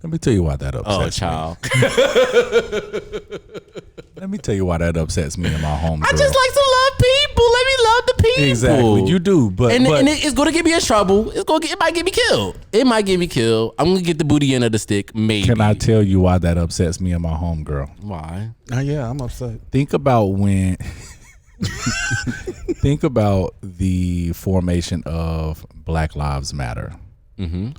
Let me tell you why that upsets me. Let me tell you why that upsets me and my homegirl. I just like to love people. Let me love the people. Exactly, you do, but it's going to get me in trouble. It might get me killed. It might get me killed. I'm going to get the booty end of the stick, maybe. Can I tell you why that upsets me and my homegirl? Why? Yeah, I'm upset. Think about think about the formation of Black Lives Matter. Mm-hmm.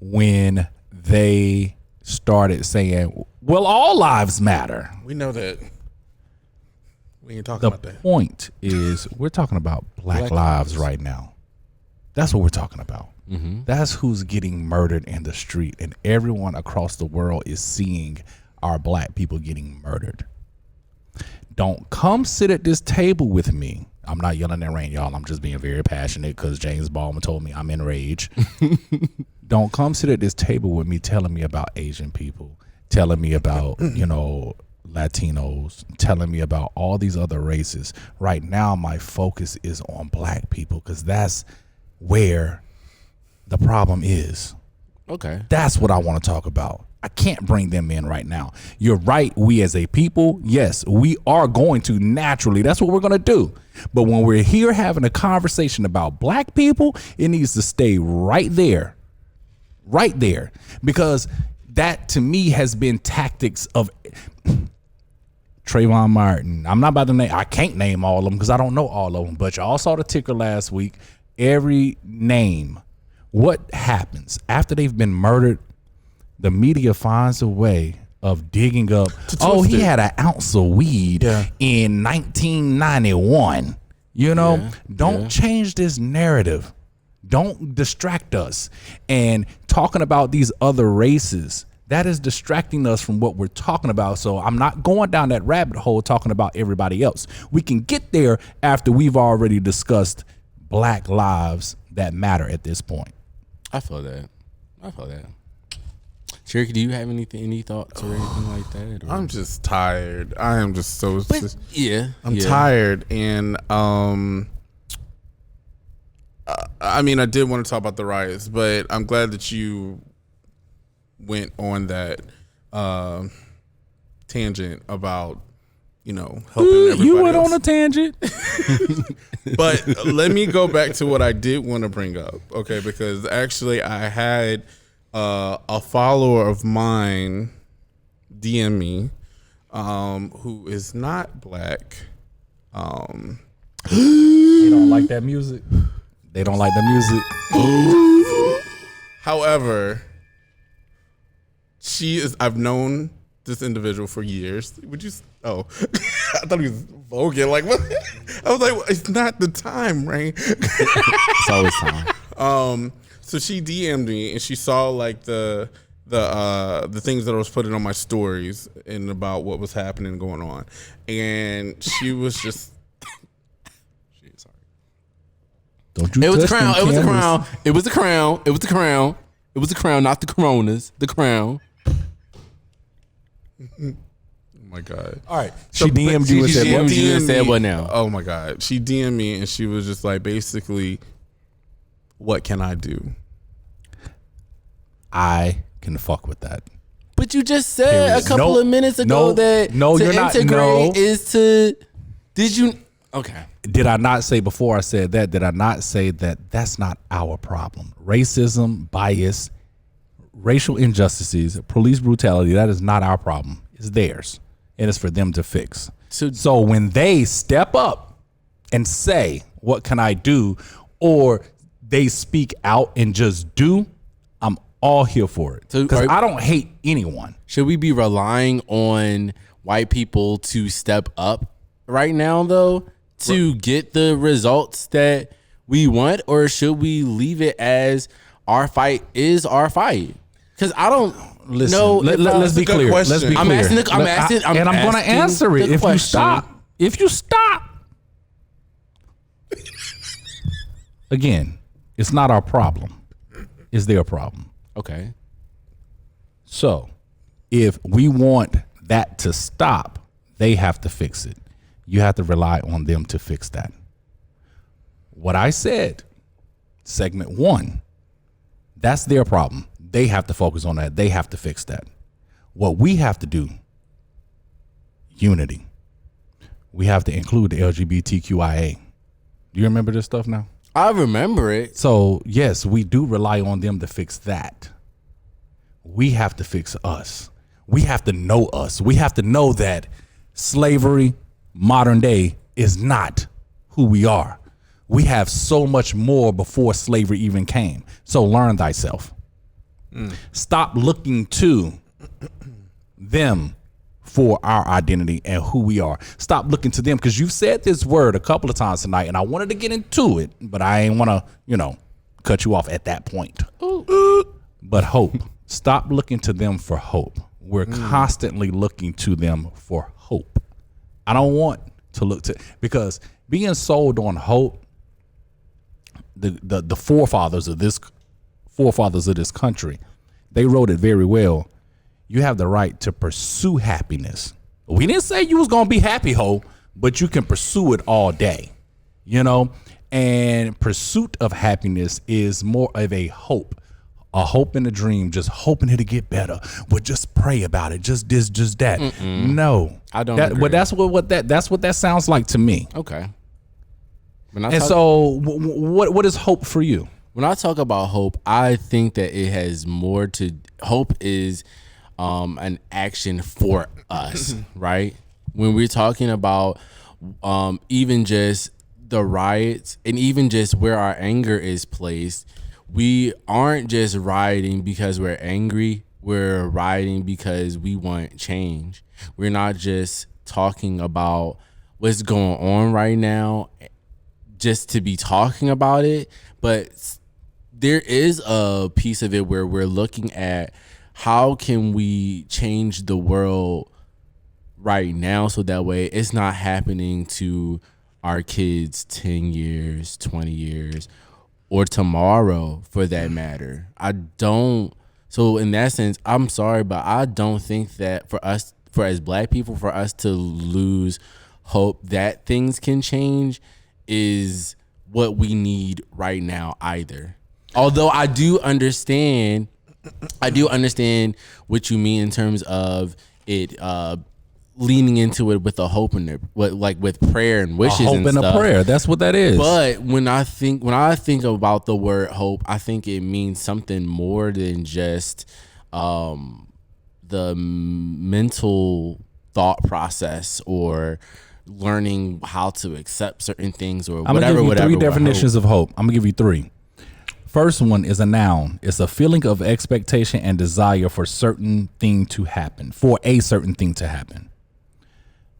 When they started saying, well, all lives matter. We know that. We ain't talking about that. The point is, we're talking about black lives right now. That's what we're talking about. Mm-hmm. That's who's getting murdered in the street. And everyone across the world is seeing our black people getting murdered. Don't come sit at this table with me. I'm not yelling at rain, y'all. I'm just being very passionate because James Baldwin told me I'm enraged. Don't come sit at this table with me telling me about Asian people, telling me about, Latinos, telling me about all these other races. Right now, my focus is on black people because that's where the problem is. Okay. That's what I want to talk about. I can't bring them in right now. You're right. We as a people, yes, we are going to naturally. That's what we're going to do. But when we're here having a conversation about black people, it needs to stay right there. Right there. Because that to me has been tactics of Trayvon Martin. I'm not about to name. I can't name all of them because I don't know all of them. But y'all saw the ticker last week. Every name. What happens after they've been murdered? The media finds a way of digging up. He had an ounce of weed in 1991. Don't change this narrative. Don't distract us. And talking about these other races, that is distracting us from what we're talking about. So I'm not going down that rabbit hole talking about everybody else. We can get there after we've already discussed black lives that matter at this point. I feel that. Cherokee, do you have any thoughts or anything like that? Or? I'm just tired. I am just so. I'm tired, and I mean, I did want to talk about the riots, but I'm glad that you went on that tangent about, helping everybody You went else. on a tangent. But let me go back to what I did want to bring up, okay? Because actually, I had a follower of mine DM me, who is not black. They don't like that music. They don't like the music. However, I've known this individual for years. Would you? Oh, I thought he was voguing. Like what? I was like, it's not the time, right? It's always time. So she DM'd me and she saw like the things that I was putting on my stories and about what was happening and going on, and she was just. Don't you It was the touch crown. them It was the cameras. crown. It was the crown. It was the crown. It was the crown, not the coronas. The crown. Oh my God. All right. She DM'd you and she said, DM'd what? you and said what now? Oh my God. She DM'd me and she was just like, basically, what can I do? I can fuck with that. But you just said Period. a couple No, of minutes ago no, that no, to you're not. integrate No. is to. Did you? Okay. Did I not say before I said that? Did I not say that that's not our problem? Racism, bias, racial injustices, police brutality, that is not our problem. It's theirs. And it's for them to fix. So when they step up and say, what can I do? Or they speak out and just do, I'm all here for it. Because I don't hate anyone. Should we be relying on white people to step up right now, though, to get the results that we want? Or should we leave it as our fight is our fight? Because I don't know. Let's be clear. Let's be clear. I'm asking. I'm going to answer it if you stop. If you stop. Again, it's not our problem. It's their problem. Okay. So if we want that to stop, they have to fix it. You have to rely on them to fix that. What I said, segment 1, that's their problem. They have to focus on that. They have to fix that. What we have to do, unity. We have to include the LGBTQIA. Do you remember this stuff now? I remember it. So, yes, we do rely on them to fix that. We have to fix us. We have to know us. We have to know that slavery, modern day, is not who we are. We have so much more before slavery even came. So learn thyself. Stop looking to them for our identity and who we are. Stop looking to them, because you've said this word a couple of times tonight, and I wanted to get into it, but I ain't want to, cut you off at that point. But hope. Stop looking to them for hope. We're constantly looking to them for hope. I don't want to look to, because being sold on hope, the forefathers of this country, they wrote it very well. You have the right to pursue happiness. We didn't say you was gonna be happy, ho, but you can pursue it all day, and pursuit of happiness is more of a hope and a dream, just hoping it'll get better. But just pray about it, just this, just that. No, I don't But agree. that's what that sounds like to me. Okay. So what is hope for you? When I talk about hope, I think that it has more to. Hope is an action for us, right? When we're talking about even just the riots and even just where our anger is placed, we aren't just rioting because we're angry. We're rioting because we want change. We're not just talking about what's going on right now just to be talking about it, but there is a piece of it where we're looking at how can we change the world right now so that way it's not happening to our kids 10 years, 20 years, or tomorrow for that matter. I don't. So in that sense, I'm sorry, but I don't think that for us, for as Black people, for us to lose hope that things can change is what we need right now either. Although I do understand what you mean in terms of it leaning into it with a hope and with prayer and wishes, A hope and stuff. a prayer. That's what that is. But when I think about the word hope, I think it means something more than just the mental thought process or learning how to accept certain things or I'm whatever. gonna give you three with definitions of hope. I'm gonna give you three. First one is a noun. It's a feeling of expectation and desire for a certain thing to happen.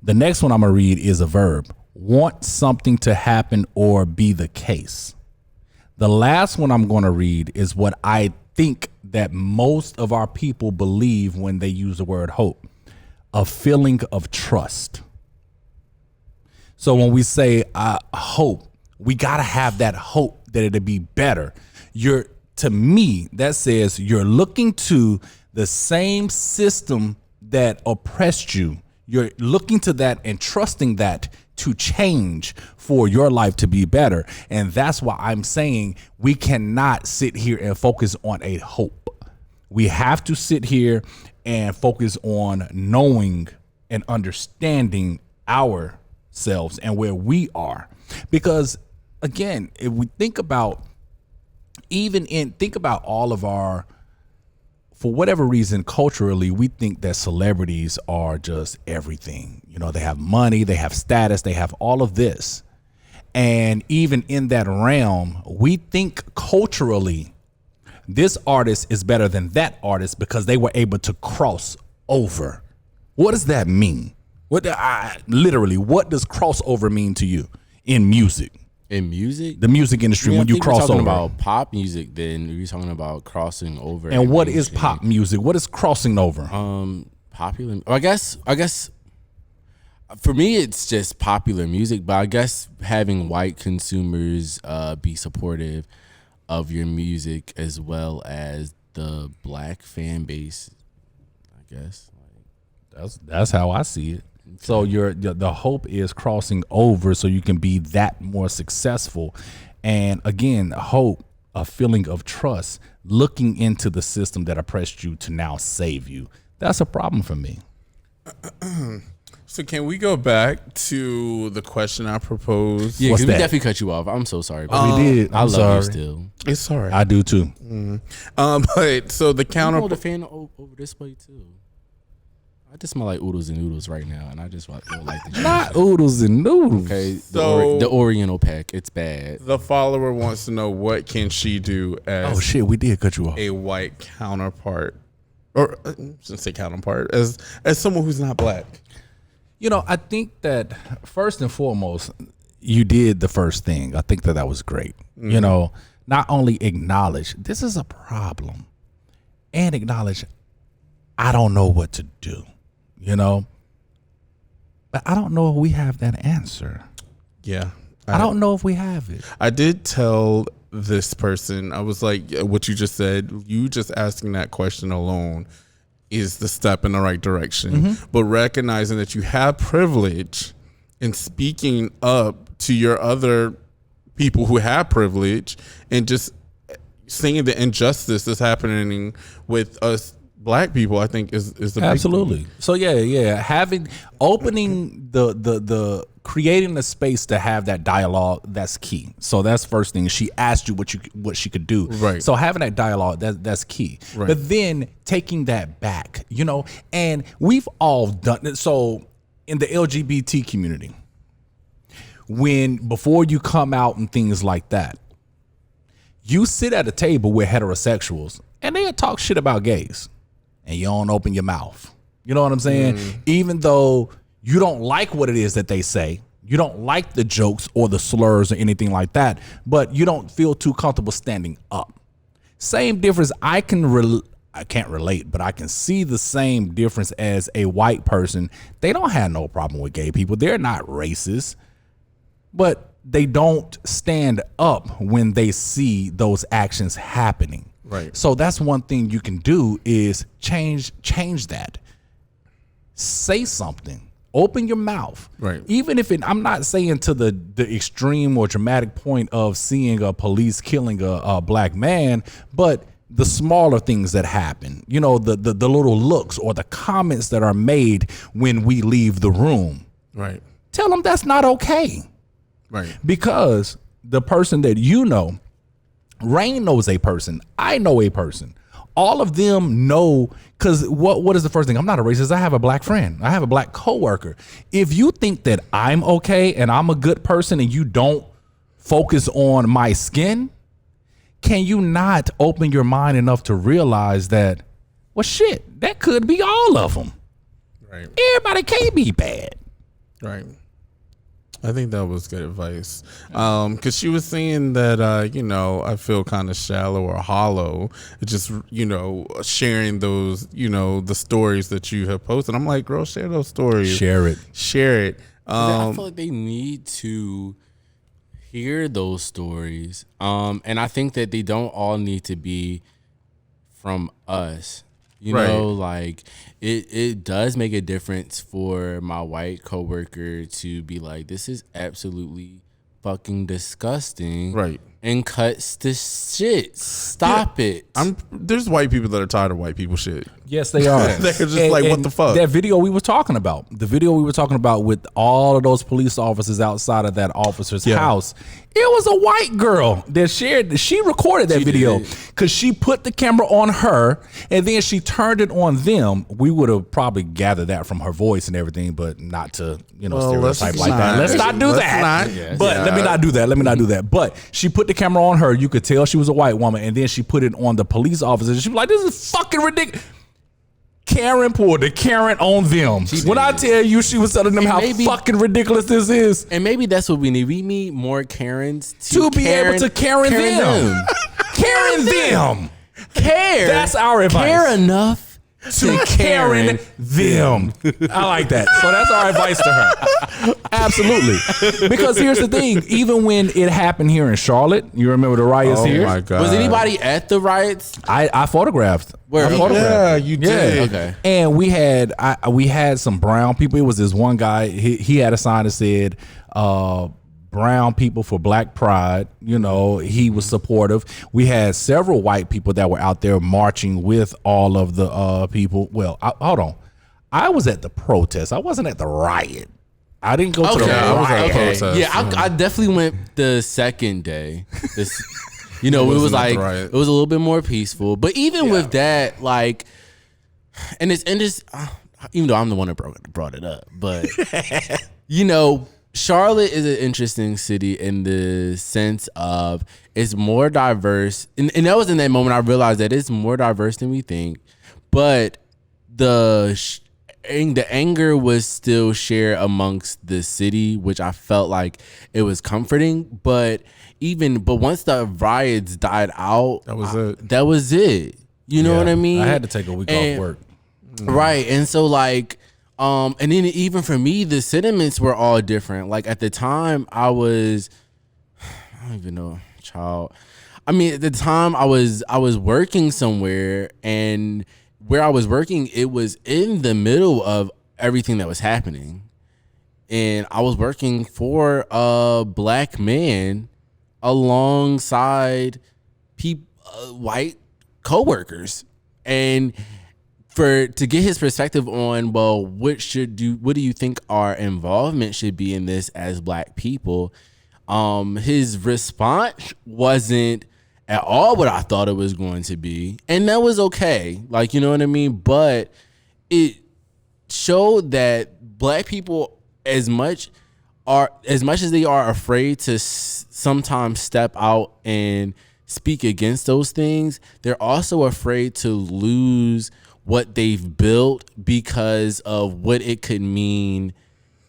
The next one I'm gonna read is a verb. Want something to happen or be the case. The last one I'm gonna read is what I think that most of our people believe when they use the word hope. A feeling of trust. So when we say hope, we gotta have that hope that it'll be better. To me, that says you're looking to the same system that oppressed you. You're looking to that and trusting that to change for your life to be better. And that's why I'm saying we cannot sit here and focus on a hope. We have to sit here and focus on knowing and understanding ourselves and where we are. Because again, if we think about all of our, for whatever reason, culturally, we think that celebrities are just everything. You know, they have money, they have status, they have all of this. And even in that realm, we think culturally, this artist is better than that artist because they were able to cross over. What does that mean? What does crossover mean to you in music? In music? The music industry, when you cross over. We're talking about pop music, then you're talking about crossing over. And what is pop music? What is crossing over? Popular. I guess for me, it's just popular music, but I guess having white consumers be supportive of your music as well as the Black fan base, I guess. That's how I see it. So the hope is crossing over so you can be that more successful. And again, hope, a feeling of trust, looking into the system that oppressed you to now save you. That's a problem for me. So can we go back to the question I proposed? Yeah, What's because we that? definitely cut you off. I'm so sorry. We did. I I'm love sorry. you still. It's all right. I do too. But so the You counter. hold the fan over this way too. I just smell like oodles and noodles right now, and I just would like to. Not oodles and noodles. Okay, So- the Oriental pack, it's bad. The follower wants to know what can she do as Oh shit, we did cut you off. a white counterpart, or I shouldn't say counterpart, as someone who's not Black. You know, I think that first and foremost, you did the first thing. I think that was great. You know, not only acknowledge this is a problem and acknowledge I don't know what to do, you know, but I don't know if we have that answer. Yeah, I don't know if we have it. I did tell this person, I was like, what you just said, you just asking that question alone is the step in the right direction. But recognizing that you have privilege and speaking up to your other people who have privilege and just seeing the injustice that's happening with us Black people, I think is the Absolutely. big thing. So opening the creating the space to have that dialogue, that's key. So that's first thing. She asked you what she could do. Right. So having that dialogue, that's key. Right. But then taking that back, you know, and we've all done it. So in the LGBT community, before you come out and things like that, you sit at a table with heterosexuals and they'll talk shit about gays. And you don't open your mouth. You know what I'm saying? Even though you don't like what it is that they say, you don't like the jokes or the slurs or anything like that, but you don't feel too comfortable standing up. Same difference. I can't relate, but I can see the same difference as a white person. They don't have no problem with gay people. They're not racist. But they don't stand up when they see those actions happening. Right. So that's one thing you can do is change that. Say something. Open your mouth. Right. Even if I'm not saying to the extreme or dramatic point of seeing a police killing a black man, but the smaller things that happen, the little looks or the comments that are made when we leave the room. Right. Tell them that's not okay. Right. Because the person that Rain knows a person. I know a person. All of them know, because what is the first thing? I'm not a racist. I have a black friend. I have a black coworker. If you think that I'm okay and I'm a good person and you don't focus on my skin, can you not open your mind enough to realize that, well, shit, that could be all of them. Right. Everybody can't be bad. Right. I think that was good advice. Because she was saying that, I feel kind of shallow or hollow, just, sharing those, the stories that you have posted. I'm like, girl, share those stories. Share it. I feel like they need to hear those stories. And I think that they don't all need to be from us. Like it does make a difference for my white coworker to be like, this is absolutely fucking disgusting. Right. And cuts the shit. Stop it. There's white people that are tired of white people shit. Yes, they are. They're just what the fuck? That video we were talking about, with all of those police officers outside of that officer's house, it was a white girl that she recorded that video because she put the camera on her and then she turned it on them. We would have probably gathered that from her voice and everything, but not to, stereotype like that. Let's not do that. But let me not do that. But she put the camera on her. You could tell she was a white woman, and then she put it on the police officers. She was like, this is fucking ridiculous. Karen pulled the Karen on them. When I tell you she was telling them how fucking ridiculous this is. And maybe that's what we need. We need more Karens to be able to Karen them. Karen them. Care. That's our advice. Care enough to Karen them. I like that. So that's our advice to her. Absolutely. Because here's the thing. Even when it happened here in Charlotte, you remember the riots here? Oh my God. Was anybody at the riots? I photographed. Yeah, you did. Yeah. Okay. And we had some brown people. It was this one guy. He had a sign that said, brown people for Black Pride. He was supportive. We had several white people that were out there marching with all of the people. Well, hold on. I was at the protest. I wasn't at the riot. I didn't go to the riot. Yeah, I definitely went the second day. It was like it was a little bit more peaceful. But even with that, like, and it's even though I'm the one that brought it up, but Charlotte is an interesting city in the sense of it's more diverse. And that was in that moment I realized that it's more diverse than we think. But the anger was still shared amongst the city, which I felt like it was comforting. But once the riots died out, that was it. That was it. You know what I mean? I had to take a week off work. Right. And so like, and then even for me, the sentiments were all different. Like at the time I don't even know, child. I mean, at the time I was working somewhere, and where I was working, it was in the middle of everything that was happening. And I was working for a black man alongside white coworkers. And to get his perspective on, well, what do you think our involvement should be in this as black people? His response wasn't at all what I thought it was going to be. And that was okay. Like, you know what I mean? But it showed that black people, as much as they are afraid to sometimes step out and speak against those things, they're also afraid to lose what they've built because of what it could mean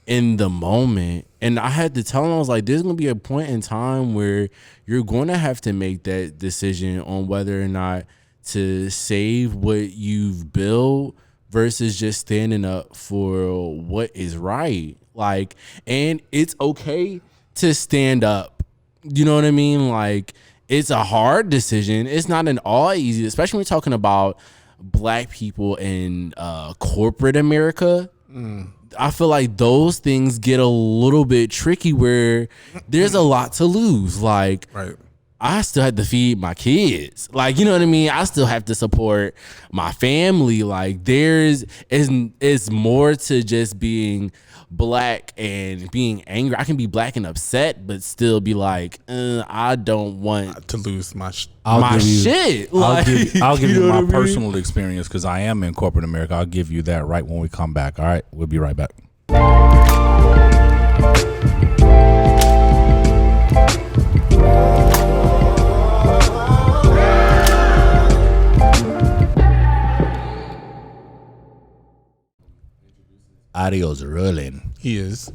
in the moment. And I had to tell him, I was like, there's going to be a point in time where you're going to have to make that decision on whether or not to save what you've built versus just standing up for what is right. Like, and it's okay to stand up. You know what I mean? Like, it's a hard decision. It's not an all easy, especially when we're talking about black people in corporate America. I feel like those things get a little bit tricky where there's a lot to lose. Like, Right. I still have to feed my kids. Like, you know what I mean? I still have to support my family. Like, it's more to just being black and being angry. I can be black and upset, but still be like, I don't want To lose my shit. I'll Like, give you know my what I mean? personal experience because I am in corporate America. I'll give you that right when we come back. All right, we'll be right back. Audio's rolling. He is.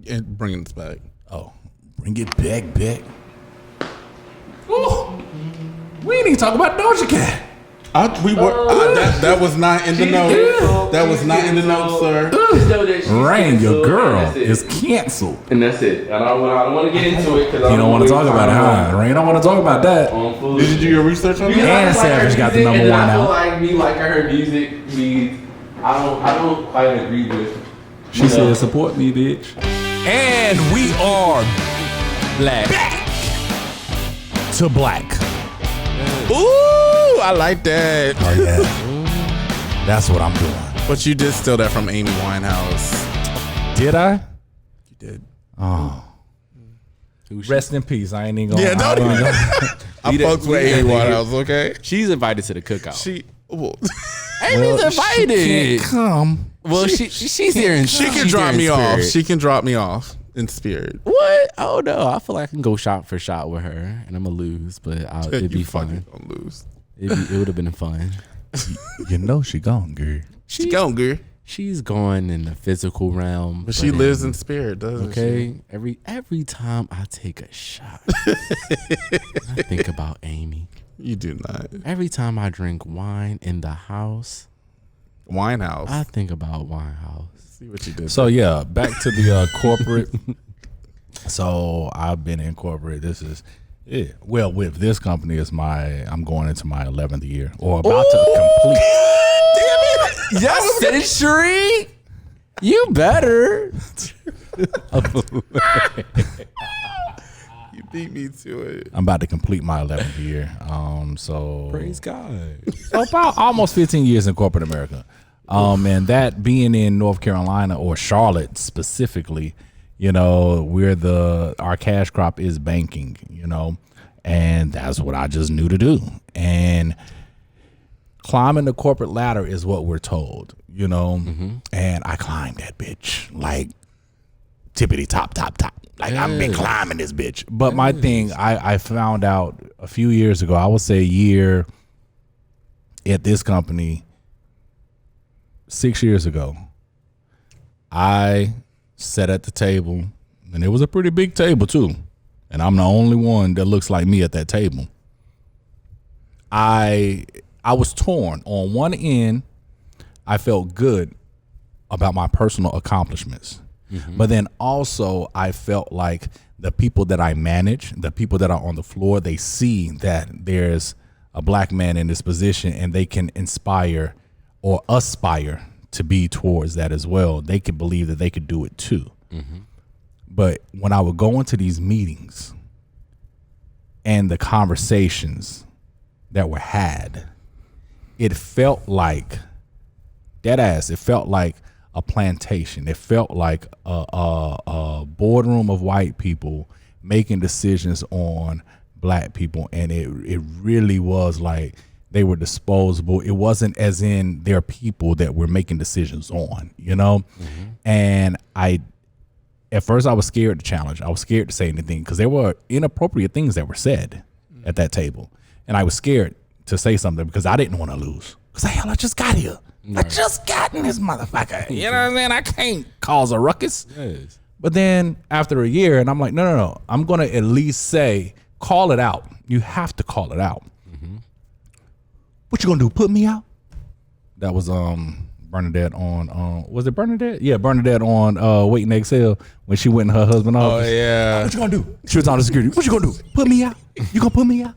And bringing us back. Oh, bring it back. Ooh, we didn't even talk about Doja Cat. That was not in the notes. That was not in the notes, sir. Rain, your girl is canceled. And that's it. I don't want to get into it because You don't want to talk about it, huh? Rain don't want to talk about that. Did you do your research on that? And Savage got the number one I feel out. like me liking her music means I don't quite agree with. She said, "Support me, bitch." And we are black. to black. Ooh, I like that. Oh yeah, that's what I'm doing. But you did steal that from Amy Winehouse. Did I? You did. Oh. Rest in peace. I ain't even gonna. Yeah, don't even. I fucks with Amy Winehouse, okay? She's invited to the cookout. Amy's invited. She can't come. Well, she's here in She can drop me off. She can drop me off in spirit. What? Oh no! I feel like I can go shot for shot with her, and I'm gonna lose, but it'd be fun. Gonna lose. It would have been fun. You know she gone, girl. She gone, girl. She's going in the physical realm, But she lives in spirit, doesn't she? Okay. Every time I take a shot, I think about Amy. You do not. Every time I drink wine in the house, Winehouse. I think about Winehouse. See what you did. So yeah, back to the corporate. So I've been in corporate. This is well, with this company I'm going into my 11th year or about to complete. Damn it! Yes, century. You better. You beat me to it. I'm about to complete my 11th year. So Praise God. so about almost 15 years in corporate America. And that being in North Carolina or Charlotte specifically, you know, our cash crop is banking, you know, and that's what I just knew to do. And climbing the corporate ladder is what we're told, you know, and I climbed that bitch like tippity top. Like I've been climbing this bitch. But my thing, I found out a few years ago, I would say a year at this company, 6 years ago, I sat at the table, and it was a pretty big table too. And I'm the only one that looks like me at that table. I was torn. On one end, I felt good about my personal accomplishments. But then also I felt like the people that I manage, the people that are on the floor, they see that there's a black man in this position and they can inspire or aspire to be towards that as well. They could believe that they could do it too. But when I would go into these meetings and the conversations that were had, it felt like deadass. It felt like a plantation. It felt like a boardroom of white people making decisions on black people, and it really was like they were disposable. It wasn't as in they're people that we're making decisions on, you know. And at first I was scared to challenge. I was scared to say anything because there were inappropriate things that were said at that table, and I was scared to say something because I didn't want to lose. Because hell, I just got here. I just got in this motherfucker. You know what I mean? I can't cause a ruckus. Yes. But then after a year, and I'm like, no. I'm going to at least call it out. You have to call it out. What you going to do? Put me out? That was Bernadette on was it Bernadette? Yeah, Bernadette on Wait and Exhale when she went in her husband's office. Oh yeah. What you gonna do? She was on the security. What you gonna do? Put me out? You gonna put me out?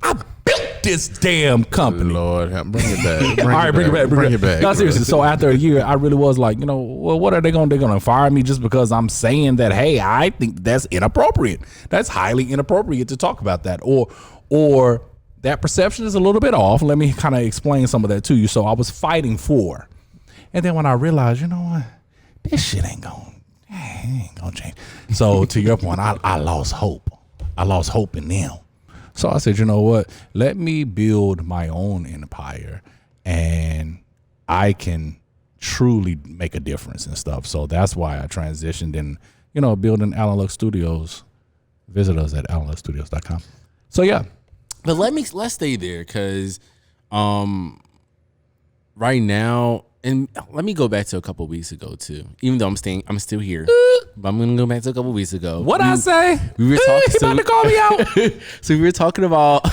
I built this damn company. Lord, bring it back. All right, bring it back. No, seriously. So after a year, I really was like, well, what are they gonna? They're gonna fire me just because I'm saying that? Hey, I think that's inappropriate. That's highly inappropriate to talk about that, or that perception is a little bit off. Let me kind of explain some of that to you. So I was fighting for, and then when I realized, you know what, this shit ain't gonna change. So to your point, I lost hope. I lost hope in them. So I said, you know what? Let me build my own empire, and I can truly make a difference and stuff. So that's why I transitioned and, building Alan Luck Studios. Visit us at alanluckstudios.com. So yeah. But let's stay there because right now, and let me go back to a couple weeks ago too. Even though I'm still here, but I'm gonna go back to a couple weeks ago. What I say? We were talking. He about to call me out. So we were talking about.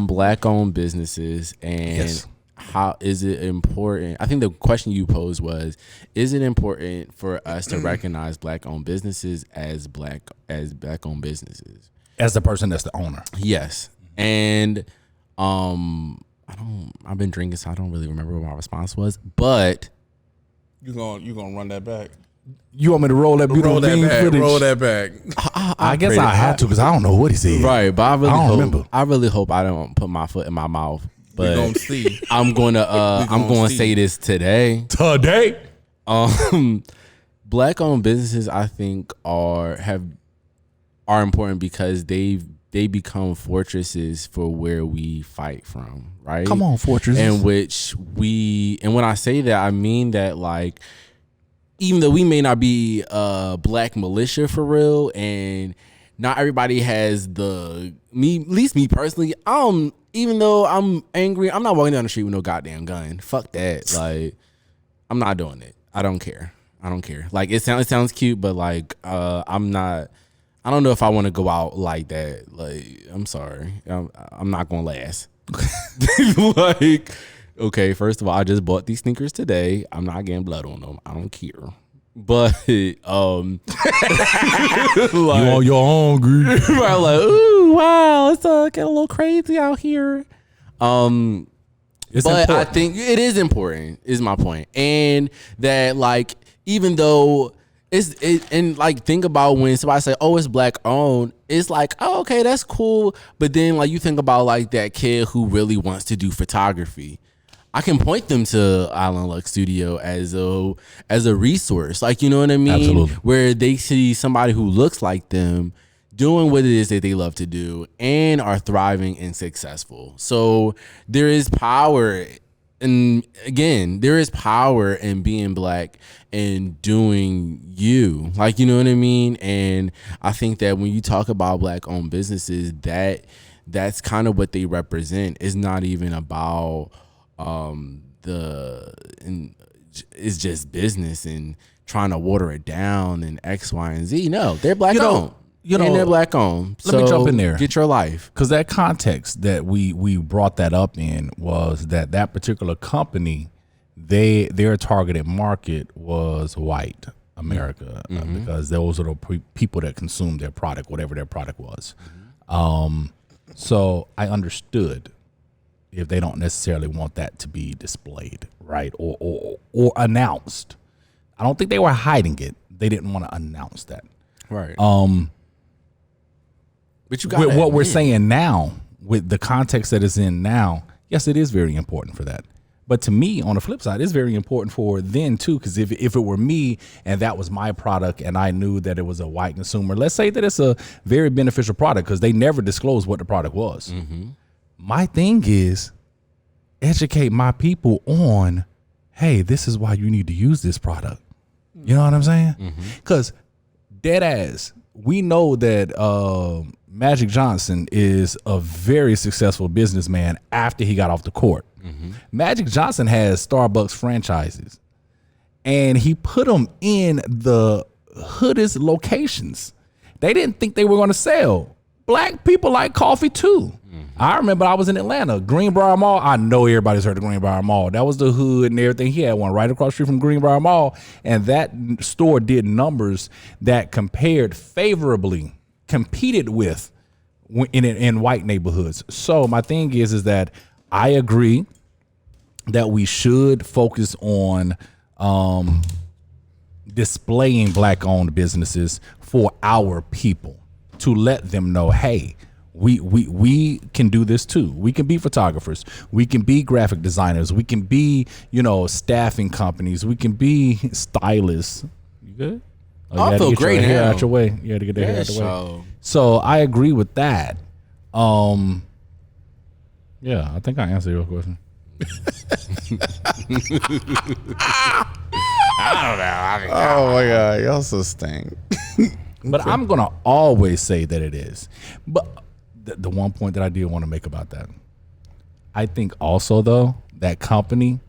Black-owned businesses and Yes. how is it important? I think the question you posed was: is it important for us to recognize Black-owned businesses as Black-owned businesses? As the person that's the owner. Yes, and I've been drinking, so I don't really remember what my response was. But You gonna run that back? You want me to roll that beautiful bean footage? Roll that back. I guess I have to because I don't know what he said. Right, but I don't remember. I really hope I don't put my foot in my mouth. But We gonna see. I'm going to say this today. Today. Black-owned businesses, I think, are important because they become fortresses for where we fight from, right? Come on, fortresses. And when I say that, I mean that, like, even though we may not be a black militia for real, and not everybody has at least me personally, even though I'm angry, I'm not walking down the street with no goddamn gun. Fuck that. Like, I'm not doing it. I don't care. Like, it sounds cute, but like, I'm not. I don't know if I want to go out like that. Like, I'm sorry. I'm not going to last. Like, okay, first of all, I just bought these sneakers today. I'm not getting blood on them. I don't care. But, like, you on your own, right? Like, ooh, wow, it's getting a little crazy out here. It's but important. I think it is important, is my point. And that, like, even though and like, think about when somebody say, oh, it's black owned, it's like, oh, okay, that's cool. But then, like, you think about, like, that kid who really wants to do photography. I can point them to Alan Luck Studio as a resource. Like, you know what I mean? Absolutely. Where they see somebody who looks like them doing what it is that they love to do and are thriving and successful. So there is power. And again, there is power in being black and doing you. Like, you know what I mean? And I think that when you talk about black-owned businesses, that's kind of what they represent. It's not even about it's just business and trying to water it down and X, Y, and Z. No, they're black-owned. And they're black-owned. Let me jump in there. Get your life. Because that context that we brought that up in was that particular company, their targeted market was white America, because those are the people that consumed their product, whatever their product was. So I understood if they don't necessarily want that to be displayed, right, or announced. I don't think they were hiding it. They didn't want to announce that. Right. But you got with what we're saying now, with the context that it's in now, yes, it is very important for that. But to me, on the flip side, it's very important for then too, because if it were me and that was my product and I knew that it was a white consumer, let's say that it's a very beneficial product because they never disclosed what the product was. Mm-hmm. My thing is educate my people on, hey, this is why you need to use this product. You know what I'm saying? Because dead ass, we know that Magic Johnson is a very successful businessman after he got off the court. Magic Johnson has Starbucks franchises, and he put them in the hoodest locations. They didn't think they were going to sell. Black people like coffee too. I remember I was in Atlanta, Greenbrier Mall. I know everybody's heard of Greenbrier Mall. That was the hood and everything. He had one right across the street from Greenbrier Mall, and that store did numbers that competed with in white neighborhoods. So my thing is that I agree that we should focus on displaying black-owned businesses for our people to let them know, hey, we can do this too. We can be photographers. We can be graphic designers. We can be, staffing companies. We can be stylists. You good? I feel great now. now. Out your way. You had to get that hair out your way. So I agree with that. Yeah, I think I answered your question. I don't know. Oh my God, y'all so stink. But I'm gonna always say that it is. But the one point that I did want to make about that, I think also though that company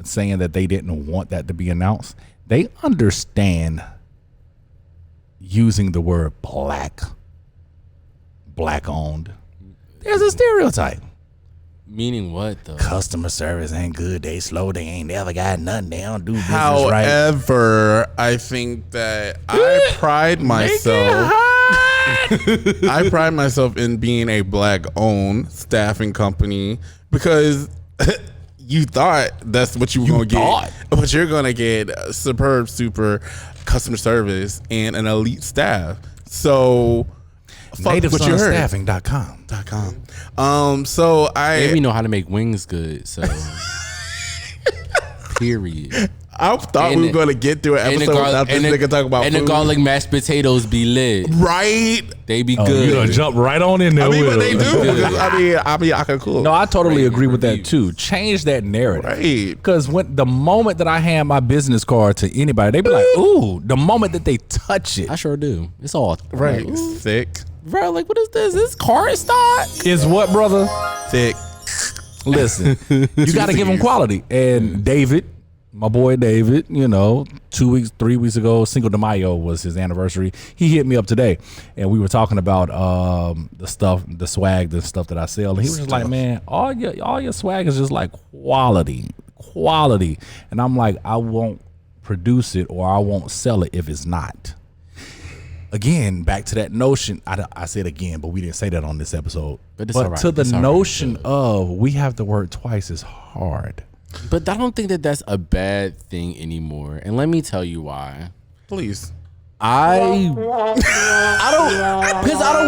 saying that they didn't want that to be announced, they understand using the word black owned. There's a stereotype. Meaning what though? Customer service ain't good. They slow. They ain't never got nothing. They don't do business right. However, I think that I pride myself. I pride myself in being a black-owned staffing company because you thought that's what you were going to get. But you're going to get superb, super customer service and an elite staff. So, NativeSonStaffing.com. So we know how to make wings good. So, period. I thought we were going to get through an episode without this nigga talking about food. And the garlic mashed potatoes be lit. Right? They be good. You gonna jump right on in there. I mean, but they do. I can cool. No, I totally agree with that too. Change that narrative. Right. Because when the moment that I hand my business card to anybody, they be like, ooh, the moment that they touch it. I sure do. It's all right. Like, sick. Bro, like, what is this? This card stock? Is what, brother? Sick. Listen, you got to give them quality. And David, my boy David, 3 weeks ago, Cinco de Mayo was his anniversary. He hit me up today, and we were talking about the stuff, the swag, the stuff that I sell. And he was just like, man, all your swag is just like quality. And I'm like, I won't produce it or I won't sell it if it's not. Again, back to that notion. I said again, but we didn't say that on this episode. But right. To the notion of we have to work twice as hard. But I don't think that that's a bad thing anymore. And let me tell you why. Please. I don't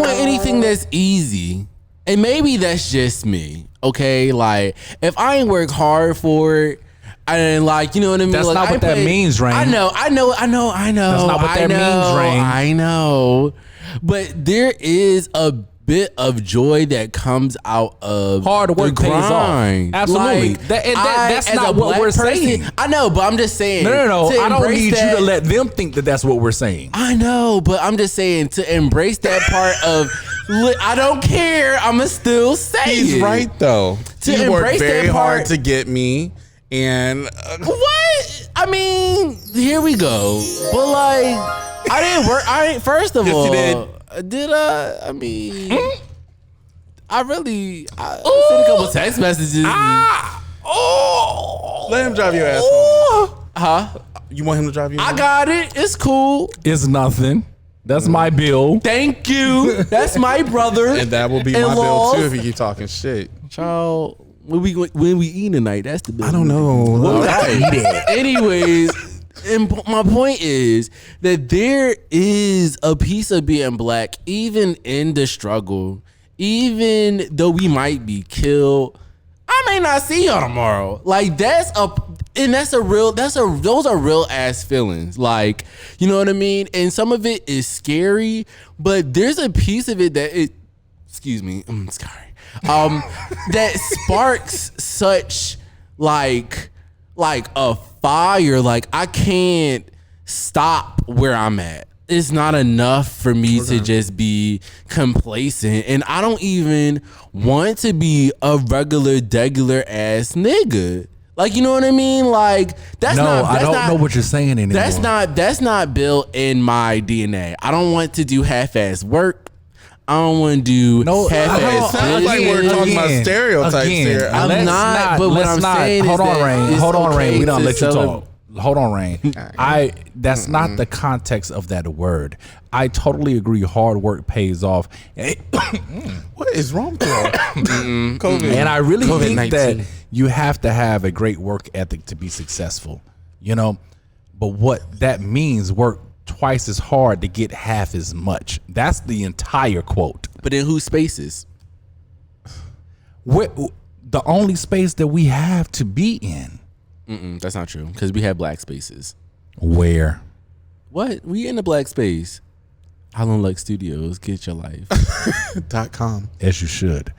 want anything that's easy. And maybe that's just me. Okay? Like, if I ain't work hard for it, and like, you know what I mean? That's like, not what that means, Rain. I know. That's not what that means, Rain. I know. But there is a bit of joy that comes out of hard work pays off. Absolutely. Like, that's not what we're saying. I know, but I'm just saying. No. I don't need you to let them think that that's what we're saying. I know, but I'm just saying to embrace that part of. I don't care. I'ma still say He's it. right though. To worked very that part, hard to get me, and what? I mean, here we go. But like, I didn't work. First of all, did I mean, I sent a couple text messages. Let him drive your ass home. Huh? You want him to drive you home? I got it. It's cool. It's nothing. That's my bill. Thank you. That's my brother. And that will be my bill too if you keep talking shit. Child, when we eat tonight, that's the bill. I don't know. Anyways, and my point is that there is a piece of being black, even in the struggle, even though we might be killed. I may not see y'all tomorrow. Like those are real ass feelings. Like, you know what I mean? And some of it is scary, but there's a piece of it that I'm sorry. That sparks such like a fire. Like I can't stop where I'm at. It's not enough for me to just be complacent, and I don't even want to be a degular ass nigga. Like, you know what I mean? Like I don't know what you're saying anymore. That's not built in my DNA. I don't want to do half-ass work. I don't want to do half-ass It sounds like we're talking about stereotypes here. I'm not, but what I'm saying is hold on, that Rain. it's Hold on, okay Rain. We don't to let you talk. Hold on, Rain. That's not the context of that word. I totally agree. Hard work pays off. What is wrong with y'all? COVID. And I really think COVID-19. that you have to have a great work ethic to be successful, you know? But what that means, work twice as hard to get half as much. That's the entire quote. But in whose spaces? The only space that we have to be in. That's not true, because we have black spaces. Where? What? We in the black space. Holland Lux Studios, get your life. .com. As you should.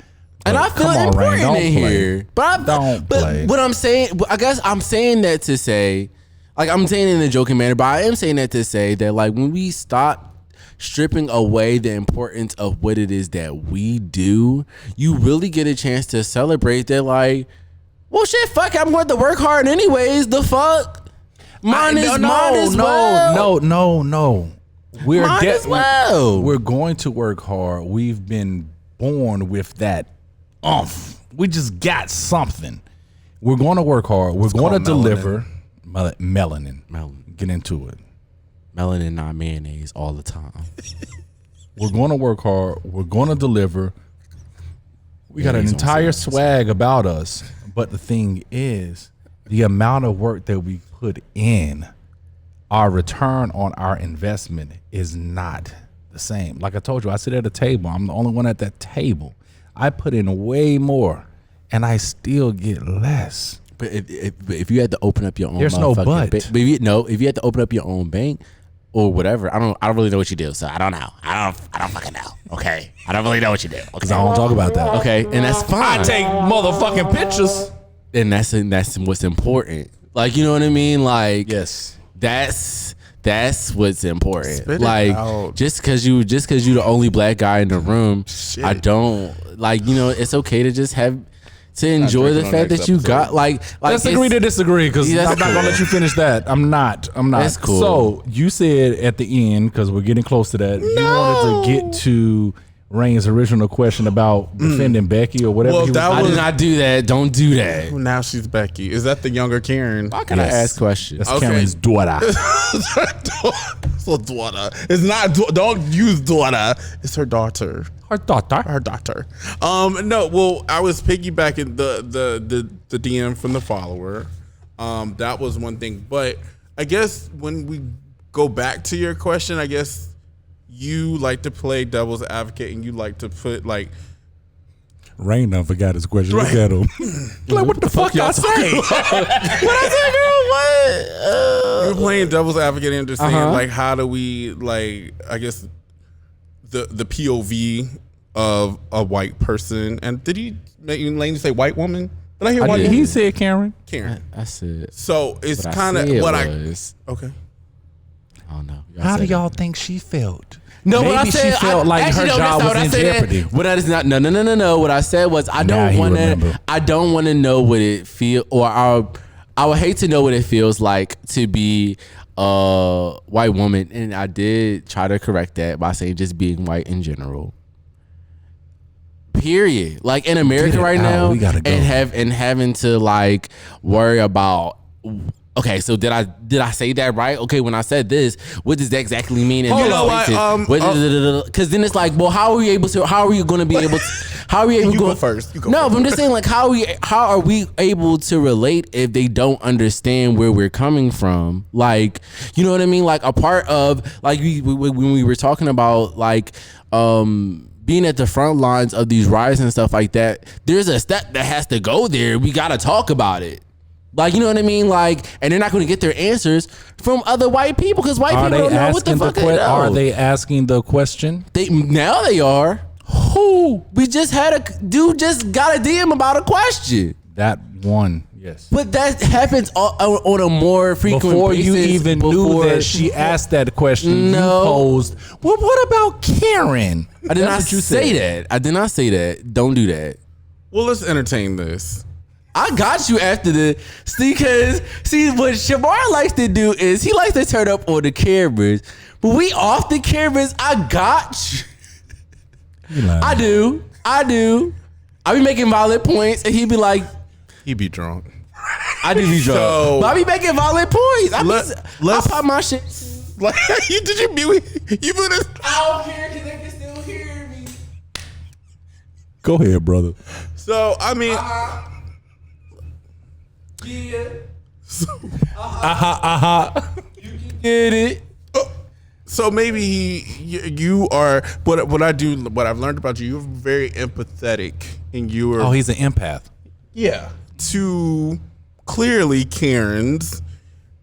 And I feel Rain, important don't in play. here. But Don't play. what I'm saying, I guess I'm saying that to say, like, I'm saying it in a joking manner, but I am saying that to say that, like, when we stop stripping away the importance of what it is that we do, you really get a chance to celebrate that, like, well, shit, fuck, I'm going to work hard anyways. The fuck? Mine as well. No. Might as well. We're going to work hard. We've been born with that We just got something. We're going to work hard. We're going to deliver melanin. Get into it. Melanin, not mayonnaise, all the time. We're going to work hard. We're going to deliver. We got an entire swag about us. But the thing is, the amount of work that we put in, our return on our investment is not the same. Like I told you, I sit at a table. I'm the only one at that table. I put in way more, and I still get less. But if you had to open up your own, There's no but. If you had to open up your own bank or whatever, I don't really know what you do, so I don't know. I don't fucking know. Okay, I don't really know what you do. Because I don't talk about that. Okay, and that's fine. I take motherfucking pictures. And that's what's important. Like, you know what I mean? Like, Yes. That's what's important. Spit it like out. just cause you the only black guy in the room, Shit. I don't like, you know, it's okay to just have to enjoy the drinking on fact next that you episode. got like Let's agree to disagree, because Yeah, I'm that's not cool. gonna let you finish that. I'm not. That's cool. So you said at the end, because we're getting close to that, you wanted to get to Rain's original question about defending Becky or whatever. Well, he was that I was- did not do that. Don't do that. Now she's Becky. Is that the younger Karen? How can I ask questions? That's Okay. Karen's daughter. So daughter. It's not. Don't use daughter. It's her daughter. Her daughter. Her daughter. No. Well, I was piggybacking the DM from the follower. That was one thing. But I guess when we go back to your question, I guess you like to play devil's advocate and you like to put like. Rain done forgot his question. Look at him. Like, what the fuck y'all say? You're playing devil's advocate and just saying like, how do we like? I guess the POV of a white person. And did you Lane say white woman? Did I hear white woman? He said Karen. Karen. I said So it's what kind I of said what was, Okay. I don't know. How do y'all think she felt? No, Maybe what I said, she felt like her job was in jeopardy. What I is not. No. What I said was I Now don't he want remember. to. I don't want to know what it feel, or I would hate to know what it feels like to be a white woman. And I did try to correct that by saying just being white in general. Period. Like in America Get it right out. now, We gotta go. and having to like worry about. Okay, so did I say that right? Okay, when I said this, what does that exactly mean? You know what, Because then it's like, well, how are you going to be able to? How are we able? You go first. You go No, first. but I'm just saying, like, how are we able to relate if they don't understand where we're coming from? Like, you know what I mean? Like a part of like when we were talking about like being at the front lines of these riots and stuff like that, there's a step that has to go there. We got to talk about it. Like, you know what I mean? Like, and they're not going to get their answers from other white people because white people don't know what the fuck they know. Are they asking the question? Now they are. Who? We just had a dude just got a DM about a question. That one. Yes. But that happens on a more frequent Before basis. you even knew that she asked that question, No. you posed, well, what about Karen? I did That's not what you say said. that. I did not say that. Don't do that. Well, let's entertain this. I got you after the because what Shamar likes to do is he likes to turn up on the cameras, but we off the cameras. I got you. I do. I be making valid points, and he'd be like, He be drunk. I do be drunk. So- But I be making valid points. I pop my shit. Like, did you mute this? I don't care because they can still hear me. Go ahead, brother. So I mean, Yeah. You can get it. so maybe you are what I've learned about you. You're very empathetic, and you are he's an empath. to clearly Karens,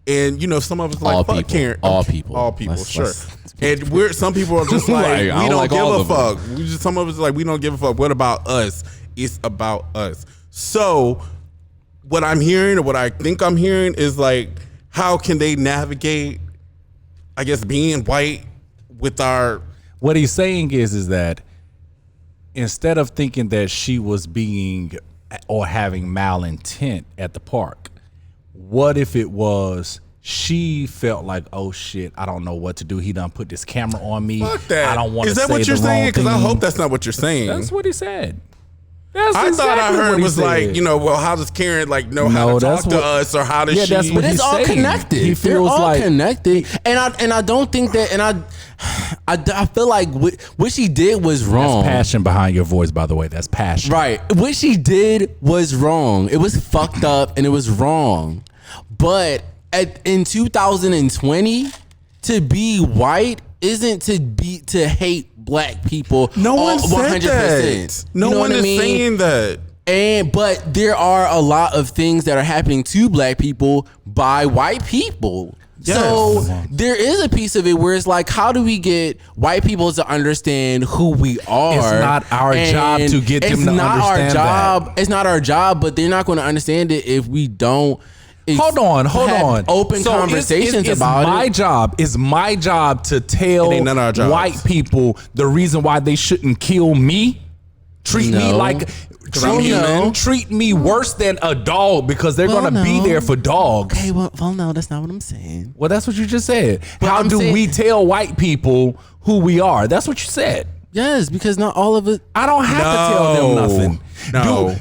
and some of us like All fuck people. Karen. All people. All people, Let's- sure. let's- And some people are just like, Like, I we don't don't like give all a of them. fuck. Some of us are like, we don't give a fuck. What about us? It's about us. So what I'm hearing, or what I think I'm hearing, is like, how can they navigate, I guess, being white with our... What he's saying is that instead of thinking that she was being or having malintent at the park, what if it was she felt like, oh shit, I don't know what to do. He done put this camera on me. Fuck that. I don't want to Is say that what you're the saying? wrong Because I thing. hope that's not what you're saying. That's what he said. That's I thought I exactly heard what he was like, said. well, how does Karen know how No, to talk that's to what- us, or how does Yeah, she? that's But what it's he's all saying. connected. He They're feels all like connected, and I don't think that, and I feel like what she did was wrong. That's passion behind your voice, by the way. That's passion. Right. What she did was wrong. It was fucked up and it was wrong. But in 2020, to be white isn't to hate black people. No one said 100%. that. No You know one what I is mean? saying that. But there are a lot of things that are happening to black people by white people. Yes. So there is a piece of it where it's like, how do we get white people to understand who we are? It's not our job to get them to understand that. It's not our job, but they're not going to understand it if we don't. Hold on. have open So conversations it's about my it. job. It's my job to tell It ain't none of our jobs. white people the reason why they shouldn't kill me. Treat me No. like I'm human. treat me worse than a dog because they're Well, gonna be no. there for dogs. Okay, well, no, that's not what I'm saying. Well, that's what you just said. But How I'm do saying- we tell white people who we are? That's what you said. Yes, because not all of it. I don't have to tell them No. nothing. No.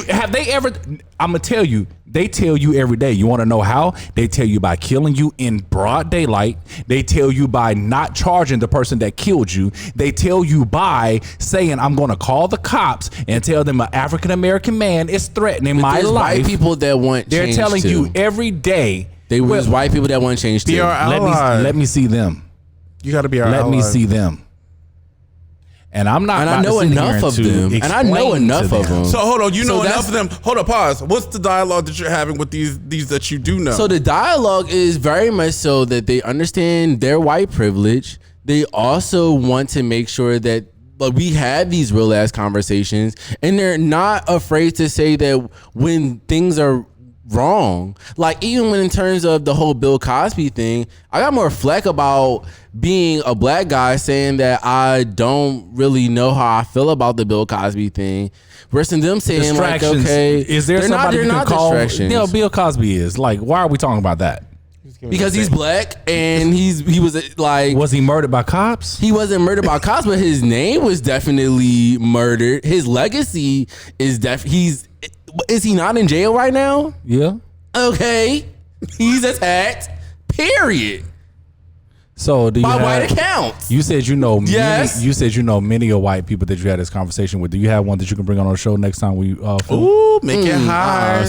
Have they ever? I'm gonna tell you. They tell you every day. You want to know how? They tell you by killing you in broad daylight. They tell you by not charging the person that killed you. They tell you by saying, "I'm going to call the cops and tell them an African American man is threatening my There's life." white people that want They're change telling too. you every day. They Well, was white people that want change too. Be our let me ally. see them. You got to be our Let me ally. see them. And I'm not. And I about to know sit enough here of to them. And I know explain enough to of them. So hold on, you So know enough that's- of them. Hold on, pause. What's the dialogue that you're having with these that you do know? So the dialogue is very much so that they understand their white privilege. They also want to make sure that we have these real ass conversations, and they're not afraid to say that when things are wrong. Like even when in terms of the whole Bill Cosby thing, I got more flack about being a black guy saying that I don't really know how I feel about the Bill Cosby thing versus them saying like, distractions. okay, Is there they're somebody not, you they're can not call? distractions. You know, Bill Cosby is like. Why are we talking about that? Because he's black and he was like, Was he murdered by cops? he wasn't murdered by cops, but his name was definitely murdered. His legacy is is he not in jail right now? Yeah. Okay, he's attacked. Period. So do you By have, white accounts. You said you know many, Yes. you said you know many of white people that you had this conversation with. Do you have one that you can bring on our show next time we film? ooh, make it high.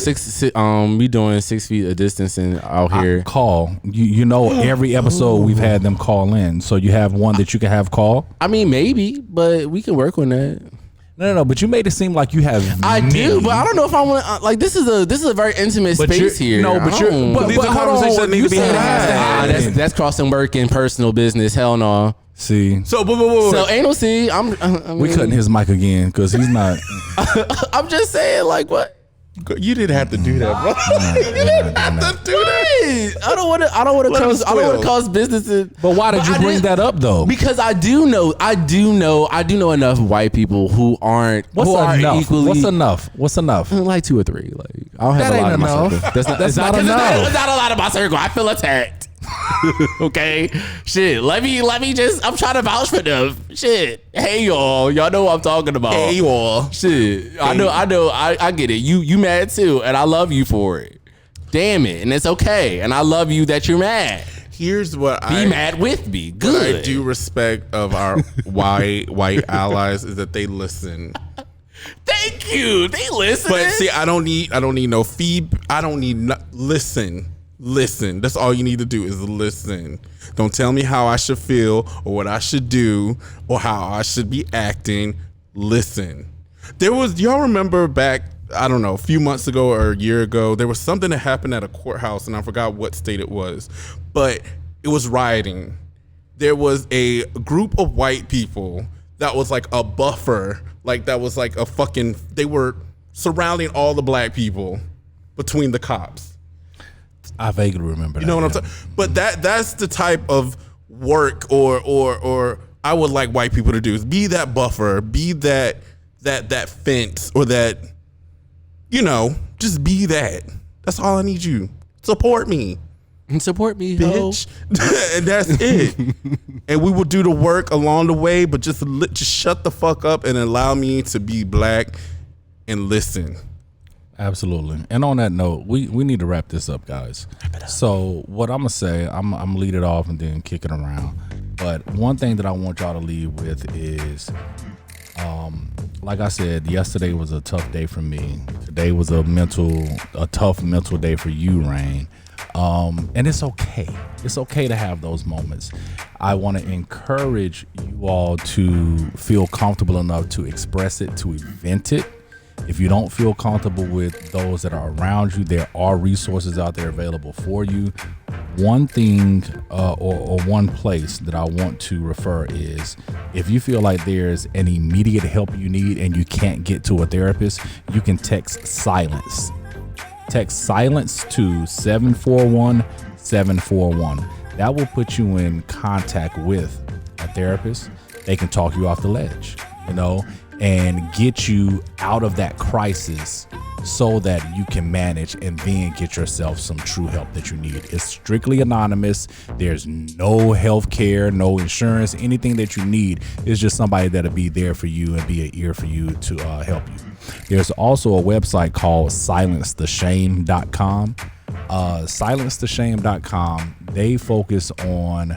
We doing 6 feet of distancing out here. Call. You know every episode we've had them call in. So you have one that you can have call? I mean, maybe, but we can work on that. No, but you made it seem like you have I many. do, but I don't know if I want to. Like, this is a very intimate But space you're- here. no, but I you're- don't- but these are hold conversations on, that need you to be said it had. has to happen. that's crossing work and personal business. Hell no. See, So, So anal C, I mean, we cutting his mic again because he's not. I'm just saying, like, what? you didn't have to do that, bro. You didn't have to do that. I don't want to. I don't want to Let him cause. I don't want squeal. to cause businesses. But why did you bring that up though? Because I do know enough white people who aren't. What's who are enough? Equally, What's enough? What's enough? Like 2 or 3. Like I don't have That a lot ain't in my enough. circle. That's not it's enough. It's not a lot of my circle. I feel attacked. Okay, shit. Let me just. I'm trying to vouch for them. Shit. Hey y'all know what I'm talking about. Hey, you all. Shit. I know. I get it. You mad too, and I love you for it. Damn it, and it's okay, and I love you that you're mad. Here's what Be mad with me. what Good. I do respect of our white allies is that they listen. Thank you. They listen. But see, I don't need no listen. Listen. That's all you need to do is listen. Don't tell me how I should feel or what I should do or how I should be acting. Listen. Y'all remember back, I don't know, a few months ago or a year ago, there was something that happened at a courthouse and I forgot what state it was, but it was rioting. There was a group of white people that was like a buffer, like that was like they were surrounding all the black people between the cops. I vaguely remember that. You know what I'm saying? But that's the type of work or I would like white people to do is be that buffer, be that fence or that, just be that. That's all I need you. Support me. Support me, ho. Bitch. And that's it. And we will do the work along the way, but just shut the fuck up and allow me to be black and listen. Absolutely. And on that note, we need to wrap this up, guys. So what I'm gonna say, I'm gonna lead it off and then kick it around. But one thing that I want y'all to leave with is, like I said, yesterday was a tough day for me. Today was a tough mental day for you, Rain. And it's okay. It's okay to have those moments. I want to encourage you all to feel comfortable enough to express it, to vent it. If you don't feel comfortable with those that are around you, there are resources out there available for you. One thing or one place that I want to refer is if you feel like there's an immediate help you need and you can't get to a therapist, you can text silence. Text silence to 741-741. That will put you in contact with a therapist. They can talk you off the ledge, and get you out of that crisis so that you can manage and then get yourself some true help that you need. It's strictly anonymous. There's no health care, no insurance, anything that you need. It's just somebody that'll be there for you and be an ear for you to help you. There's also a website called silencetheshame.com. Silencetheshame.com, they focus on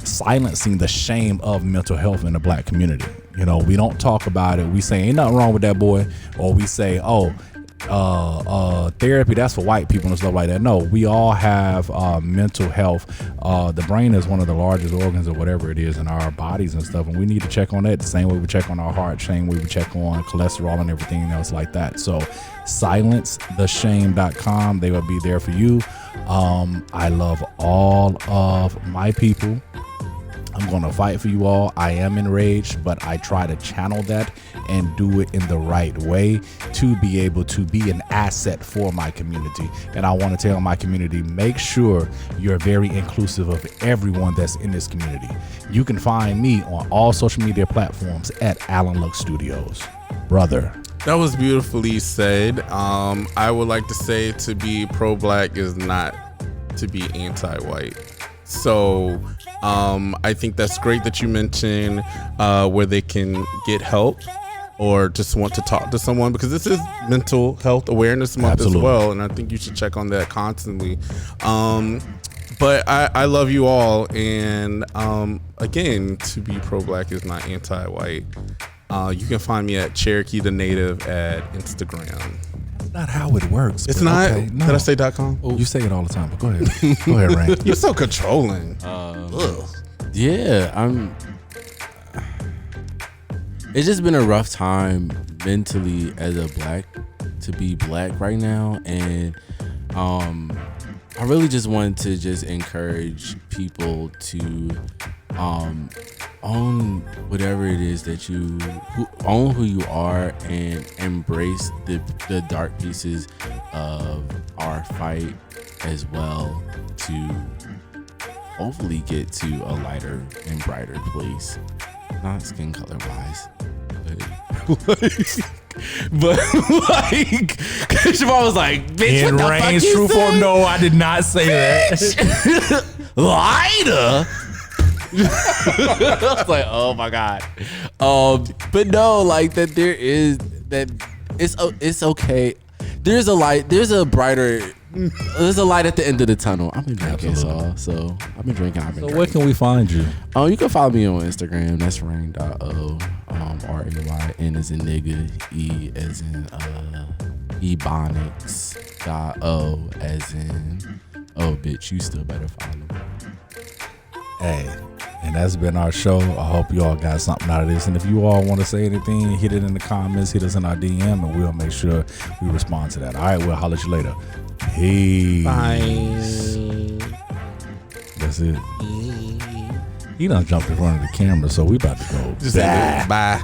silencing the shame of mental health in the black community. We don't talk about it. We say ain't nothing wrong with that boy, or we say, therapy, that's for white people and stuff like that. No, we all have mental health. The brain is one of the largest organs or whatever it is in our bodies and stuff, and we need to check on that the same way we check on our heart, same way we check on cholesterol and everything else like that. So silencetheshame.com, they will be there for you. I love all of my people. I'm going to fight for you all. I am enraged, but I try to channel that and do it in the right way to be able to be an asset for my community. And I want to tell my community, make sure you're very inclusive of everyone that's in this community. You can find me on all social media platforms at Alan Luck Studios. Brother. That was beautifully said. I would like to say to be pro-black is not to be anti-white. So I think that's great that you mentioned where they can get help or just want to talk to someone, because this is Mental Health Awareness Month as well, and I think you should check on that constantly. But I love you all, and again, to be pro-black is not anti-white. You can find me at Cherokee the Native at Instagram. That's not how it works. It's not. Okay, no. Did I say .com? You say it all the time, but go ahead. Go ahead, Rain. You're so controlling. Yeah, it's just been a rough time mentally as a to be black right now, and I really just wanted to just encourage people to own whatever it is that own who you are, and embrace the dark pieces of our fight as well, to hopefully get to a lighter and brighter place, not skin color wise, but But like, Siobhan was like, bitch, In what the fuck range, you truth or say? no, I did not say that. Lighter. I was like, oh my God. But no, like that there is that it's okay. There's a light, there's a light at the end of the tunnel. I've been drinking, so I've been drinking. So where can we find you? You can follow me on Instagram. That's rain.o. RAYN as in nigga, E as in ebonics.o as in oh bitch, you still better follow me. Hey, and that's been our show. I hope you all got something out of this. And if you all want to say anything, hit it in the comments, hit us in our DM, and we'll make sure we respond to that. All right, we'll holler at you later. Peace. Bye. That's it. He done jumped in front of the camera, so we about to go. Just end it. Bye.